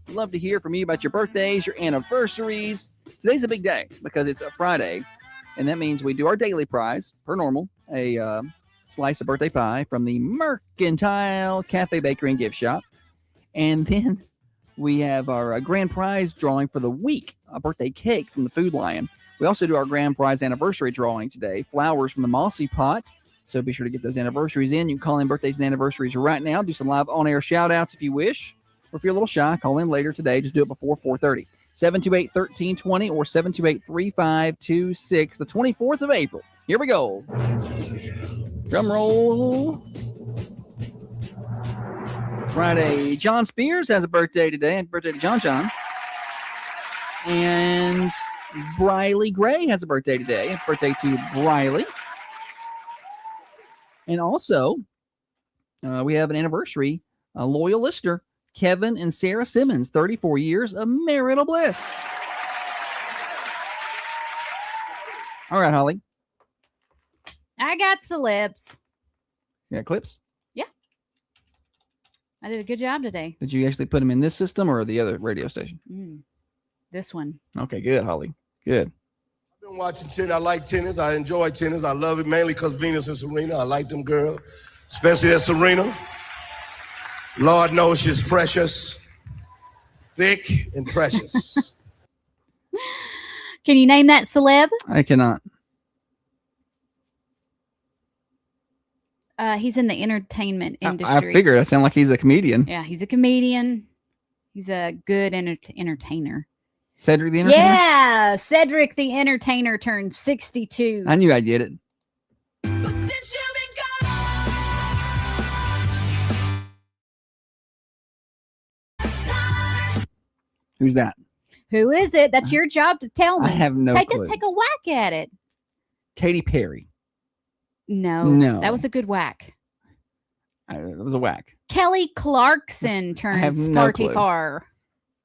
Love to hear from you about your birthdays, your anniversaries. Today's a big day because it's a Friday, and that means we do our daily prize, per normal, a slice of birthday pie from the Mercantile Cafe Bakery and Gift Shop. And then we have our grand prize drawing for the week, a birthday cake from the Food Lion. We also do our grand prize anniversary drawing today, flowers from the Mossy Pot. So be sure to get those anniversaries in. You can call in birthdays and anniversaries right now. Do some live on-air shout-outs if you wish. Or if you're a little shy, call in later today. Just do it before 4:30. 728-1320 or 728-3526. The 24th of April. Here we go. Drum roll. Friday. John Spears has a birthday today. Happy birthday to John. And Briley Gray has a birthday today. Happy birthday to Briley. And also, we have an anniversary, a loyal listener, Kevin and Sarah Simmons, 34 years of marital bliss. All right, Holly. I got celebs. You got clips? Yeah. I did a good job today. Did you actually put them in this system or the other radio station? This one. Okay, good, Holly. Good. I've been watching tennis. I like tennis. I enjoy tennis. I love it mainly because Venus and Serena. I like them girls, especially that Serena. Lord knows she's precious, thick, and precious. Can you name that celeb? I cannot. He's in the entertainment industry. I figured. I sound like he's a comedian. Yeah, he's a comedian. He's a good entertainer. Cedric the Entertainer? Yeah, Cedric the Entertainer turned 62. I knew I'd get it. Who's that? Who is it? That's your job to tell me. I have no clue. Take a whack at it. Katy Perry. No. That was a good whack. It was a whack. Kelly Clarkson turns no 44.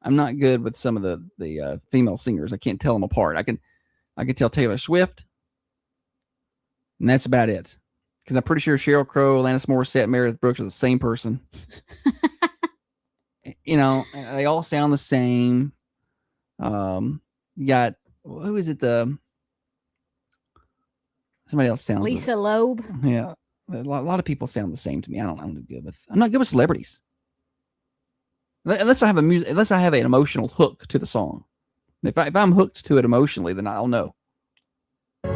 I'm not good with some of the female singers. I can't tell them apart. I can tell Taylor Swift, and that's about it. Because I'm pretty sure Sheryl Crow, Alanis Morissette, Meredith Brooks are the same person. You know, they all sound the same. You got, who is it? Somebody else sounds. Lisa Loeb. Yeah, a lot of people sound the same to me. I'm not good with celebrities. Unless I have unless I have an emotional hook to the song. If I'm hooked to it emotionally, then I'll know. I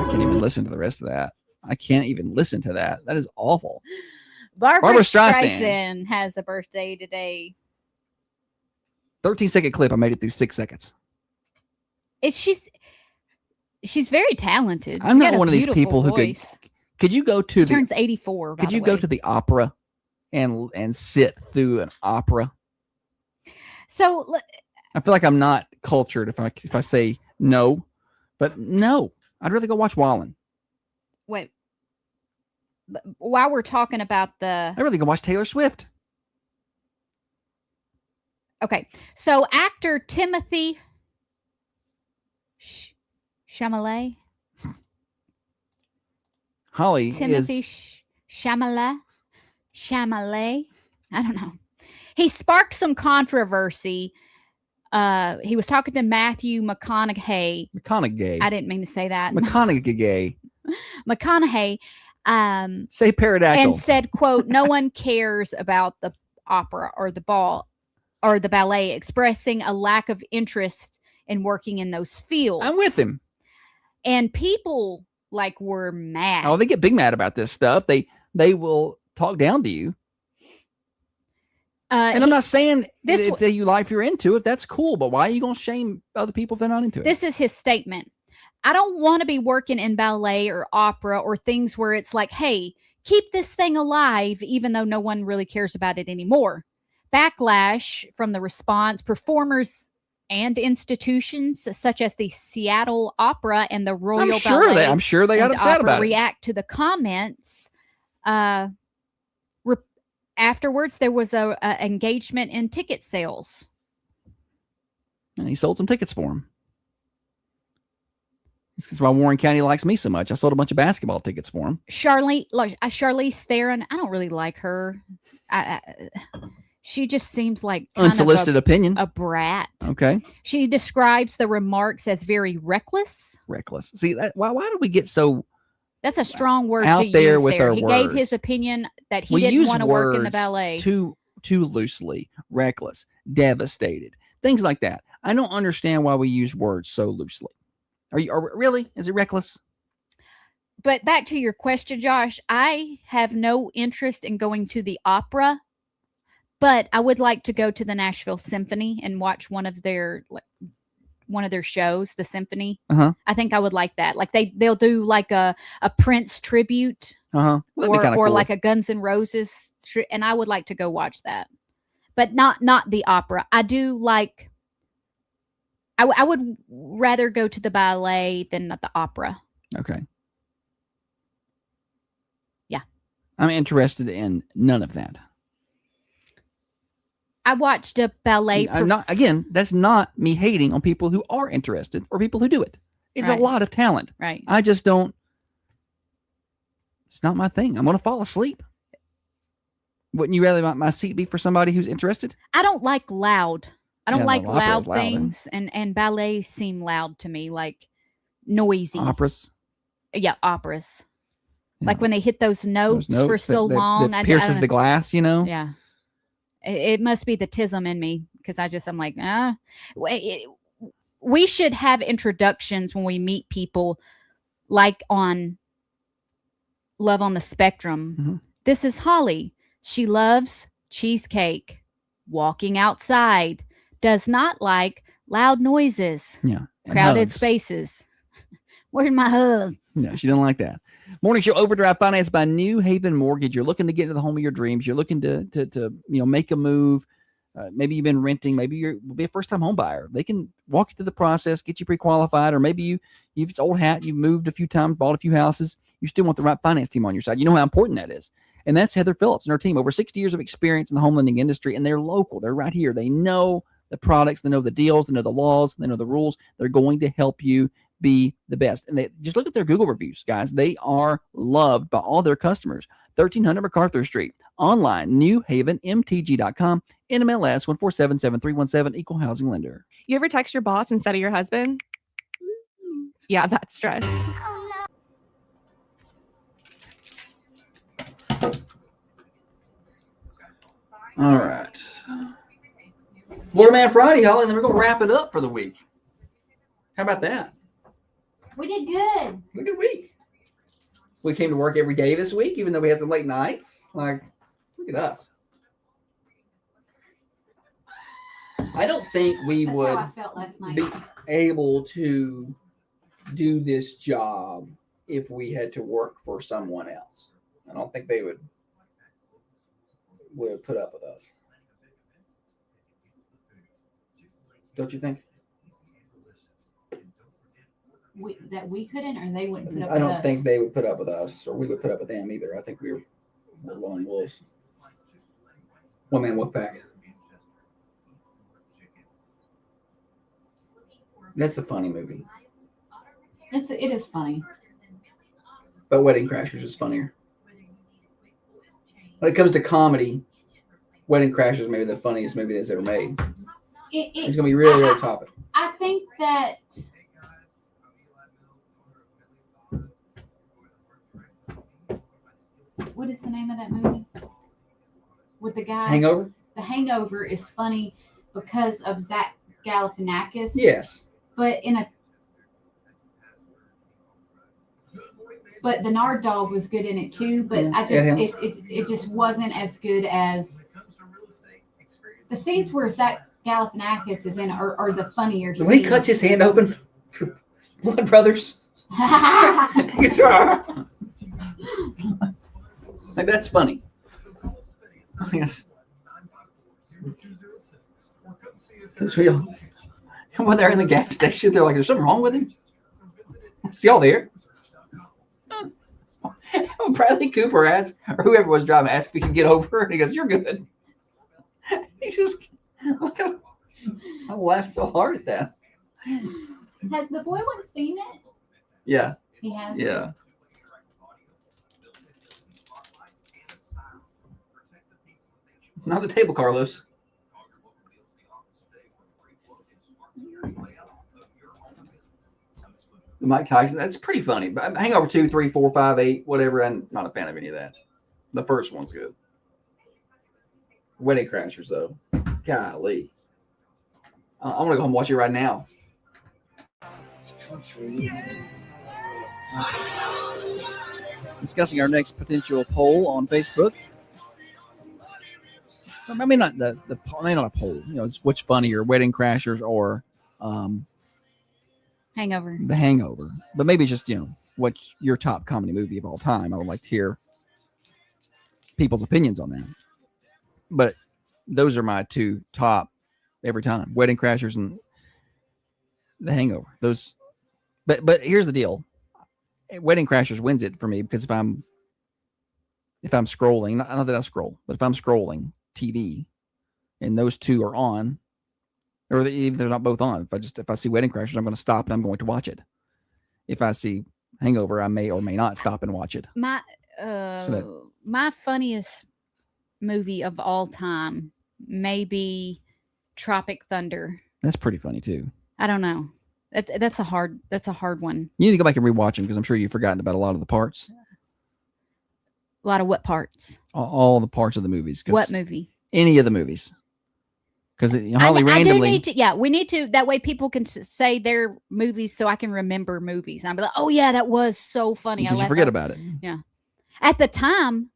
can't even listen to the rest of that. I can't even listen to that. That is awful. Barbara Streisand has a birthday today. 13-second clip. I made it through 6 seconds. She's very talented. I'm not one of these people who could you go to she turns 84. Could you go to the opera and sit through an opera? So I feel like I'm not cultured if I say no, but no, I'd rather go watch Wallen. Wait, while we're talking about I'd rather go watch Taylor Swift. Okay, so actor Timothy Chalamet. Holly Timothy Chalamet. I don't know. He sparked some controversy. He was talking to Matthew McConaughey. McConaughey. I didn't mean to say that. McConaughey. McConaughey Say pterodactyl. and said, quote, no one cares about the opera or the ball or the ballet, expressing a lack of interest in working in those fields. I'm with him. And people like were mad. Oh, they get big mad about this stuff. They will talk down to you. And I'm not saying if you're into it, that's cool. But why are you going to shame other people if they're not into it? This is his statement. I don't want to be working in ballet or opera or things where it's like, hey, keep this thing alive, even though no one really cares about it anymore. Backlash from the response, performers and institutions such as the Seattle Opera and the Royal Ballet. I'm sure they got upset about it. React to the comments. Afterwards, there was a engagement in ticket sales. And he sold some tickets for him. This is why Warren County likes me so much. I sold a bunch of basketball tickets for him. Charlize Theron, I don't really like her. She just seems like unsolicited opinion, a brat. Okay. She describes the remarks as very reckless. Reckless. See, why do we get so? That's a strong word out to there use with there. our He words. gave his opinion that he didn't want to work in the ballet. Too loosely. Reckless, devastated, things like that. I don't understand why we use words so loosely. Really? Is it reckless? But back to your question, Josh, I have no interest in going to the opera, but I would like to go to the Nashville Symphony and watch one of their shows, the symphony. I think I would like that. Like they'll do like a Prince tribute, or cool. Like a Guns N' Roses, and I would like to go watch that, but not the opera. I do like. I would rather go to the ballet than the opera. Okay. Yeah. I'm interested in none of that. I watched a ballet. That's not me hating on people who are interested or people who do it. It's a lot of talent. Right. I just don't. It's not my thing. I'm going to fall asleep. Wouldn't you rather my seat be for somebody who's interested? I don't like loud. I don't like loud loud, things, and ballets seem loud to me, like noisy. Operas? Yeah, operas. Yeah. Like when they hit those notes for so long. That pierces the glass, Yeah. It must be the tism in me, because I'm like, we should have introductions when we meet people, like on Love on the Spectrum. Mm-hmm. This is Holly. She loves cheesecake, walking outside, does not like loud noises, crowded spaces. Where's my hug? No, she didn't like that. Morning Show Overdrive, financed by New Haven Mortgage. You're looking to get into the home of your dreams. You're looking to make a move. Maybe you've been renting. Maybe you'll be a first-time home buyer. They can walk you through the process, get you pre-qualified, or maybe it's old hat. You've moved a few times, bought a few houses. You still want the right finance team on your side. You know how important that is. And that's Heather Phillips and her team. Over 60 years of experience in the home lending industry, and they're local. They're right here. They know the products. They know the deals. They know the laws. They know the rules. They're going to help you be the best. And they just look at their Google reviews, guys. They are loved by all their customers. 1300 MacArthur Street. Online, newhavenmtg.com. NMLS 1477317, Equal Housing Lender. You ever text your boss instead of your husband? Yeah, that's stress. All right. Florida Man Friday, Holly, and then we're going to wrap it up for the week. How about that? We did good. Good week. We came to work every day this week, even though we had some late nights. Like, look at us. I don't think we That's would how I felt last night. be able to do this job if we had to work for someone else. I don't think they would put up with us. Don't you think? That we couldn't, or they wouldn't put up I with don't us? think they would put up with us, or we would put up with them either. I think we're lone wolves. One man wolf pack. That's a funny movie. It is funny. But Wedding Crashers is funnier. When it comes to comedy, Wedding Crashers may be the funniest movie that's ever made. It's going to be really, really top it. I think that what is the name of that movie? With the guy. Hangover? The Hangover is funny because of Zach Galifianakis. Yes. But the Nard Dog was good in it too. But I just it just wasn't as good as the scenes where Zach Galifianakis is in are the funnier scenes. When he cuts his hand open for Blood Brothers. Like, that's funny. Yes. It's real. And when they're in the gas station, they're like, "There's something wrong with him." Is y'all there? Bradley Cooper asks, or whoever was driving, asks if he can get over, and he goes, "You're good." He's just, I laughed so hard at that. Has the boy one seen it? Yeah. He has. Yeah. Not the table, Carlos. The Mike Tyson, that's pretty funny. But Hangover 2, 3, 4, 5, 8, whatever. I'm not a fan of any of that. The first one's good. Wedding Crashers, though. Golly. I'm going to go home and watch it right now. Discussing our next potential poll on Facebook. Or maybe not maybe not a poll. You know, it's which funnier, Wedding Crashers or Hangover. The Hangover. But maybe just, you know, what's your top comedy movie of all time? I would like to hear people's opinions on that. But those are my two top every time. Wedding Crashers and The Hangover. Those but here's the deal. Wedding Crashers wins it for me because if I'm scrolling, not that I scroll, but if I'm scrolling TV and those two are on, or even they're not both on, if I see Wedding Crashers, I'm going to stop and I'm going to watch it. If I see Hangover, I may or may not stop and watch it. My funniest movie of all time may be Tropic Thunder. That's pretty funny too. I don't know. That's a hard one. You need to go back and rewatch them because I'm sure you've forgotten about a lot of the parts. A lot of what parts? All the parts of the movies. What movie? Any of the movies. Because Holly randomly. We need to. That way people can say their movies so I can remember movies. And I'll be like, oh, yeah, that was so funny. Because you forget about it. Yeah. At the time,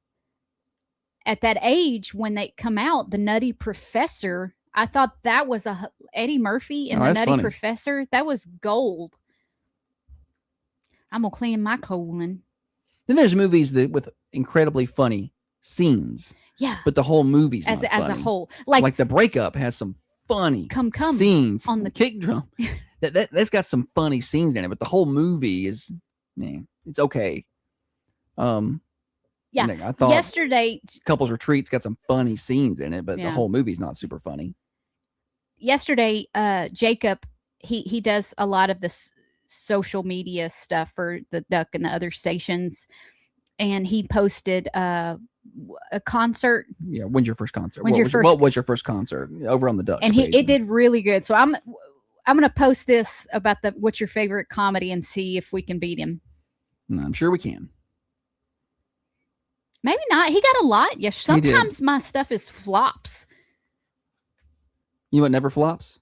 at that age, when they come out, The Nutty Professor, I thought that was Eddie Murphy in The Nutty Professor. That was gold. I'm going to clean my colon. Then there's movies that with incredibly funny scenes. Yeah. But the whole movie's not funny. As a whole. Like The Breakup has some funny scenes on the kick drum. That's got some funny scenes in it, but the whole movie is, man, it's okay. Yeah. I thought yesterday Couples Retreat's got some funny scenes in it, but the whole movie's not super funny. Yesterday, Jacob, he does a lot of this social media stuff for the Duck and the other stations, and he posted a concert. Yeah, when's your first concert? What was your first concert over on the Ducks? And page? it did really good. So I'm gonna post this about what's your favorite comedy and see if we can beat him. I'm sure we can. Maybe not. He got a lot. Yes. Sometimes my stuff is flops. You what never flops?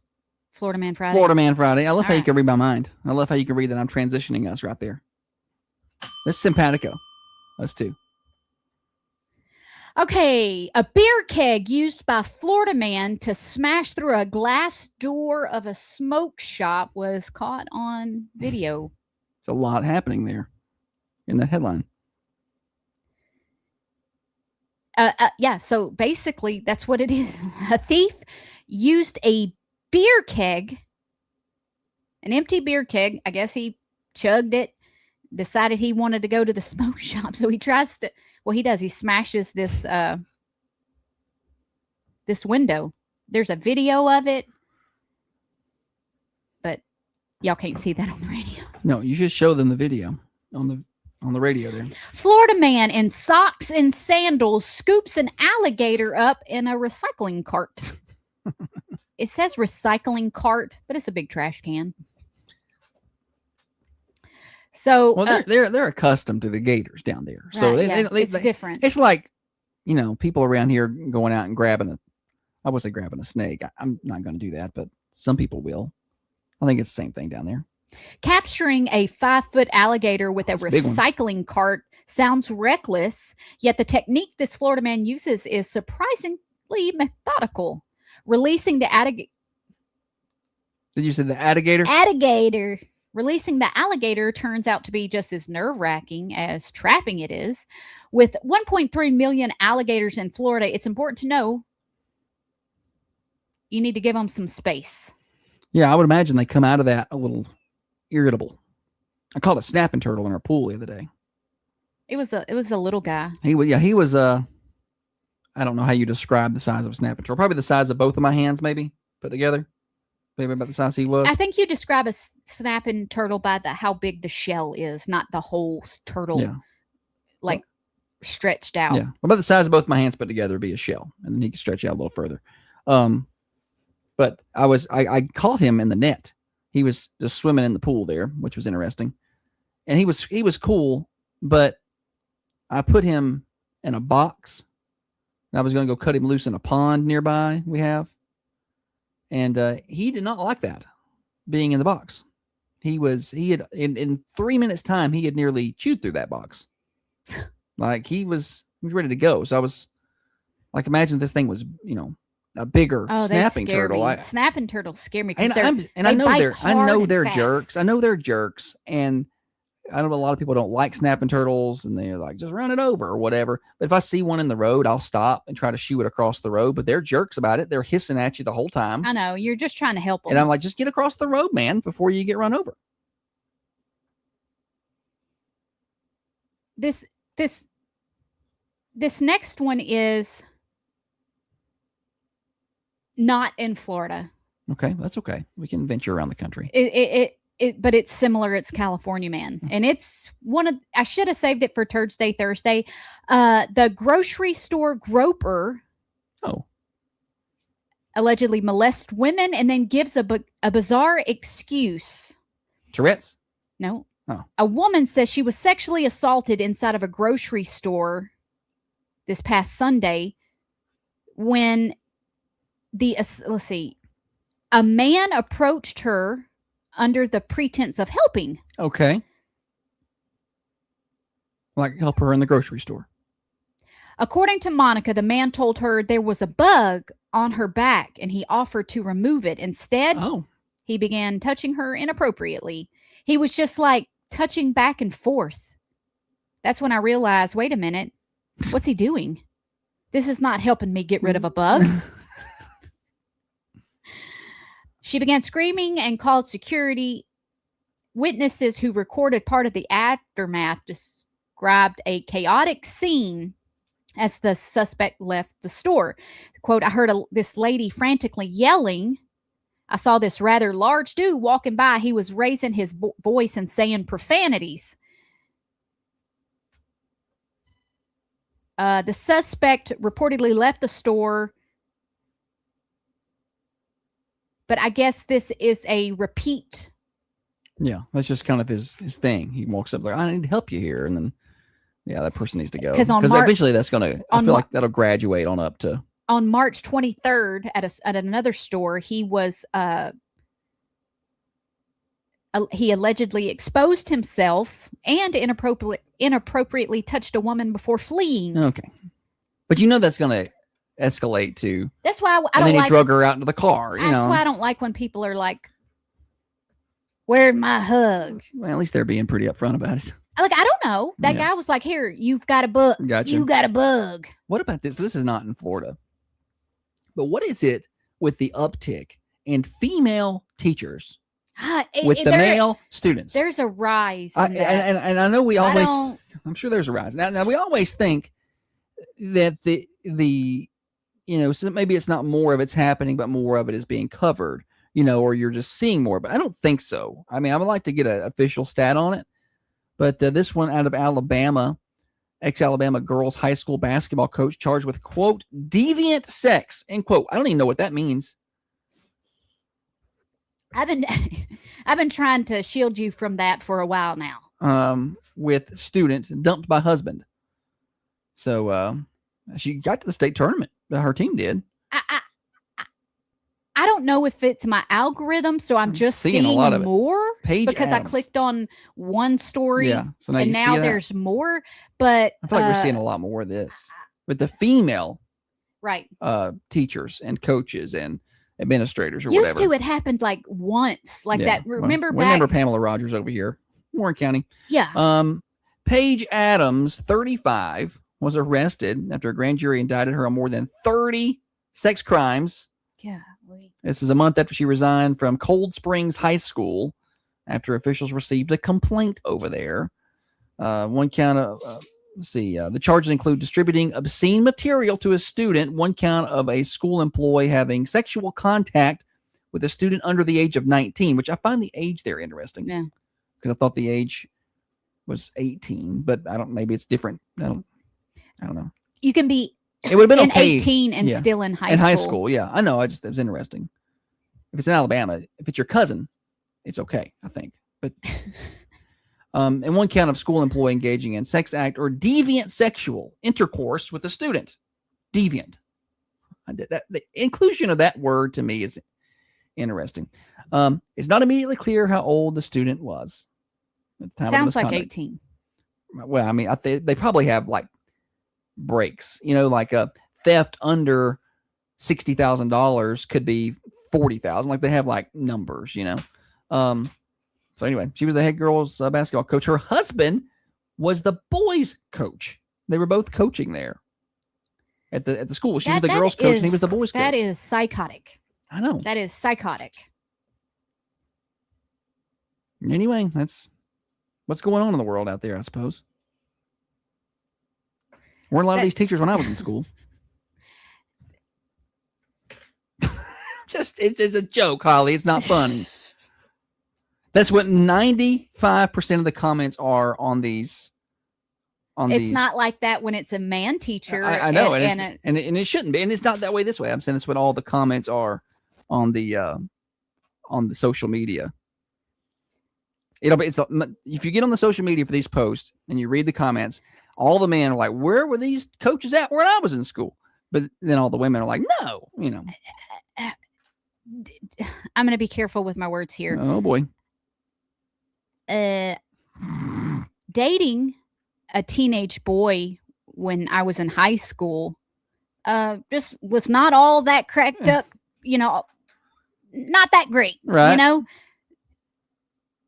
Florida Man Friday. Florida Man Friday. I love how you can read my mind. I love how you can read that I'm transitioning us right there. That's simpatico. Us too. Okay. A beer keg used by Florida Man to smash through a glass door of a smoke shop was caught on video. There's a lot happening there in that headline. Yeah. So basically, that's what it is. A thief used a beer keg, an empty beer keg. I guess he chugged it, decided he wanted to go to the smoke shop. So he tries to, he does. He smashes this window. There's a video of it, but y'all can't see that on the radio. No, you should show them the video on the radio there. Florida man in socks and sandals scoops an alligator up in a recycling cart. It says recycling cart, but it's a big trash can. So Well, they're accustomed to the gators down there, so right, it's different. It's like, people around here going out and grabbing I would say grabbing a snake. I'm not going to do that, but some people will. I think it's the same thing down there. Capturing a 5-foot alligator with a That's a big one. recycling cart sounds reckless, yet the technique this Florida man uses is surprisingly methodical. Releasing the alligator. Did you say the alligator? Alligator. Releasing the alligator turns out to be just as nerve-wracking as trapping it is. With 1.3 million alligators in Florida, it's important to know you need to give them some space. Yeah, I would imagine they come out of that a little irritable. I caught a snapping turtle in our pool the other day. It was a little guy. He was I don't know how you describe the size of a snapping turtle. Probably the size of both of my hands, maybe put together. Maybe about the size he was. I think you describe a snapping turtle by how big the shell is, not the whole turtle, stretched out. Yeah, about the size of both my hands put together would be a shell, and then he could stretch out a little further. But I caught him in the net. He was just swimming in the pool there, which was interesting, and he was cool. But I put him in a box, and I was going to go cut him loose in a pond nearby we have. And he did not like that, being in the box. He had in 3 minutes time, he had nearly chewed through that box. Like he was ready to go. So I was like, imagine if this thing was, a bigger snapping turtle. Snapping turtles scare me. I know they're jerks. I know they're jerks. And I know a lot of people don't like snapping turtles and they're like, just run it over or whatever. But if I see one in the road, I'll stop and try to shoo it across the road. But they're jerks about it. They're hissing at you the whole time. I know. You're just trying to help them. And I'm like, just get across the road, man, before you get run over. This next one is not in Florida. Okay, that's okay. We can venture around the country. But it's similar. It's California man. And it's I should have saved it for Thursday. The grocery store groper. Oh. Allegedly molests women and then gives a bizarre excuse. Tourette's? No. Oh. A woman says she was sexually assaulted inside of a grocery store this past Sunday when a man approached her under the pretense of helping. Okay. Like help her in the grocery store. According to Monica, the man told her there was a bug on her back and he offered to remove it. Instead, he began touching her inappropriately. He was just like touching back and forth. That's when I realized, wait a minute, what's he doing? This is not helping me get rid of a bug. She began screaming and called security. Witnesses who recorded part of the aftermath described a chaotic scene as the suspect left the store. Quote, I heard this lady frantically yelling. I saw this rather large dude walking by. He was raising his voice and saying profanities. The suspect reportedly left the store. But I guess this is a repeat. Yeah, that's just kind of his thing. He walks up there, I need to help you here. And then, that person needs to go. Because eventually that's going to, I feel like that'll graduate on up to. On March 23rd at another store, he was, he allegedly exposed himself and inappropriately touched a woman before fleeing. Okay. But that's going to escalate to. That's why I don't like. And then he drug her out into the car. That's why I don't like when people are like, "Where's my hug?" Well, at least they're being pretty upfront about it. Like, I don't know. That guy was like, "Here, you've got a bug. Gotcha. You got a bug." What about this? This is not in Florida. But what is it with the uptick in female teachers with the male students? There's a rise. And I know we always. I'm sure there's a rise. Now we always think that the so maybe it's not more of it's happening, but more of it is being covered, or you're just seeing more. But I don't think so. I mean, I would like to get an official stat on it. But this one out of Alabama, ex-Alabama girls high school basketball coach charged with, quote, deviant sex, end quote. I don't even know what that means. I've been trying to shield you from that for a while now. with student dumped by husband. So she got to the state tournament. Her team did. I don't know if it's my algorithm, so I'm just seeing a lot of more Paige because Adams. I clicked on one story, so now and now there's more. But I feel like we're seeing a lot more of this with the female right teachers and coaches and administrators or Used whatever. to it happened like once, like that. Remember back? Remember Pamela Rogers over here, Warren County. Yeah. Paige Adams, 35, was arrested after a grand jury indicted her on more than 30 sex crimes. Yeah. This is a month after she resigned from Cold Springs High School after officials received a complaint over there. One count of, the charges include distributing obscene material to a student, one count of a school employee having sexual contact with a student under the age of 19, which I find the age there interesting. Yeah. Because I thought the age was 18, but maybe it's different. I don't know. You can be It would have been okay. 18 and still in high school. In high school, yeah. I know. It was interesting. If it's in Alabama, if it's your cousin, it's okay, I think. But and one count of school employee engaging in sex act or deviant sexual intercourse with a student. Deviant. The inclusion of that word to me is interesting. It's not immediately clear how old the student was at the time. Sounds like 18. Well, I mean, they probably have like breaks, like a theft under $60,000 could be 40,000. Like they have like numbers, So anyway, she was the head girls basketball coach. Her husband was the boys coach. They were both coaching there at the school. She was the girls coach and he was the boys coach. That is psychotic. I know. That is psychotic. Anyway, that's what's going on in the world out there, I suppose. Weren't a lot of these teachers when I was in school. It's a joke, Holly. It's not funny. That's what 95% of the comments are on these. It's not like that when it's a man teacher. I know, and it shouldn't be, and it's not that way this way. I'm saying that's what all the comments are on the social media. If you get on the social media for these posts and you read the comments, all the men are like, "Where were these coaches at when I was in school?" But then all the women are like, "No, I'm going to be careful with my words here. Oh boy. Dating a teenage boy when I was in high school just was not all that cracked up, not that great, right.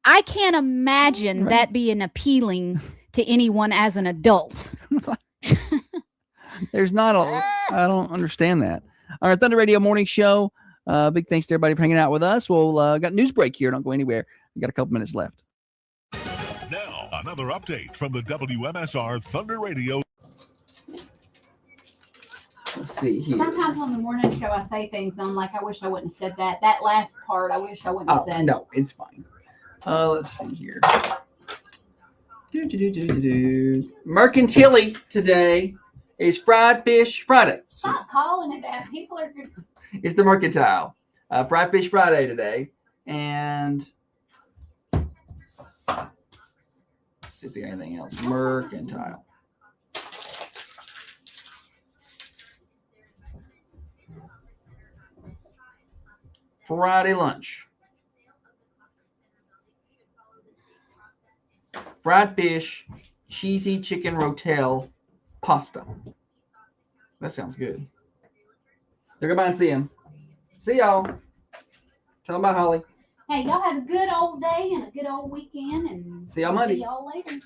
I can't imagine that being appealing to anyone as an adult. There's not I don't understand that. All right, Thunder Radio Morning Show. Big thanks to everybody for hanging out with us. We'll got news break here. Don't go anywhere. We got a couple minutes left. Now, another update from the WMSR Thunder Radio. Let's see here. Sometimes on the morning show, I say things and I'm like, I wish I wouldn't have said that. That last part, I wish I wouldn't have said. No, it's fine. Let's see here. Mercantile today is Fried Fish Friday. Stop calling it that. People are good. It's the Mercantile. Fried Fish Friday today. And let's see if there's anything else. Mercantile. Friday lunch. Fried fish, cheesy chicken rotel, pasta. That sounds good. They're going to see him. See y'all. Tell them about Holly. Hey, y'all have a good old day and a good old weekend. And see y'all Monday. See y'all later.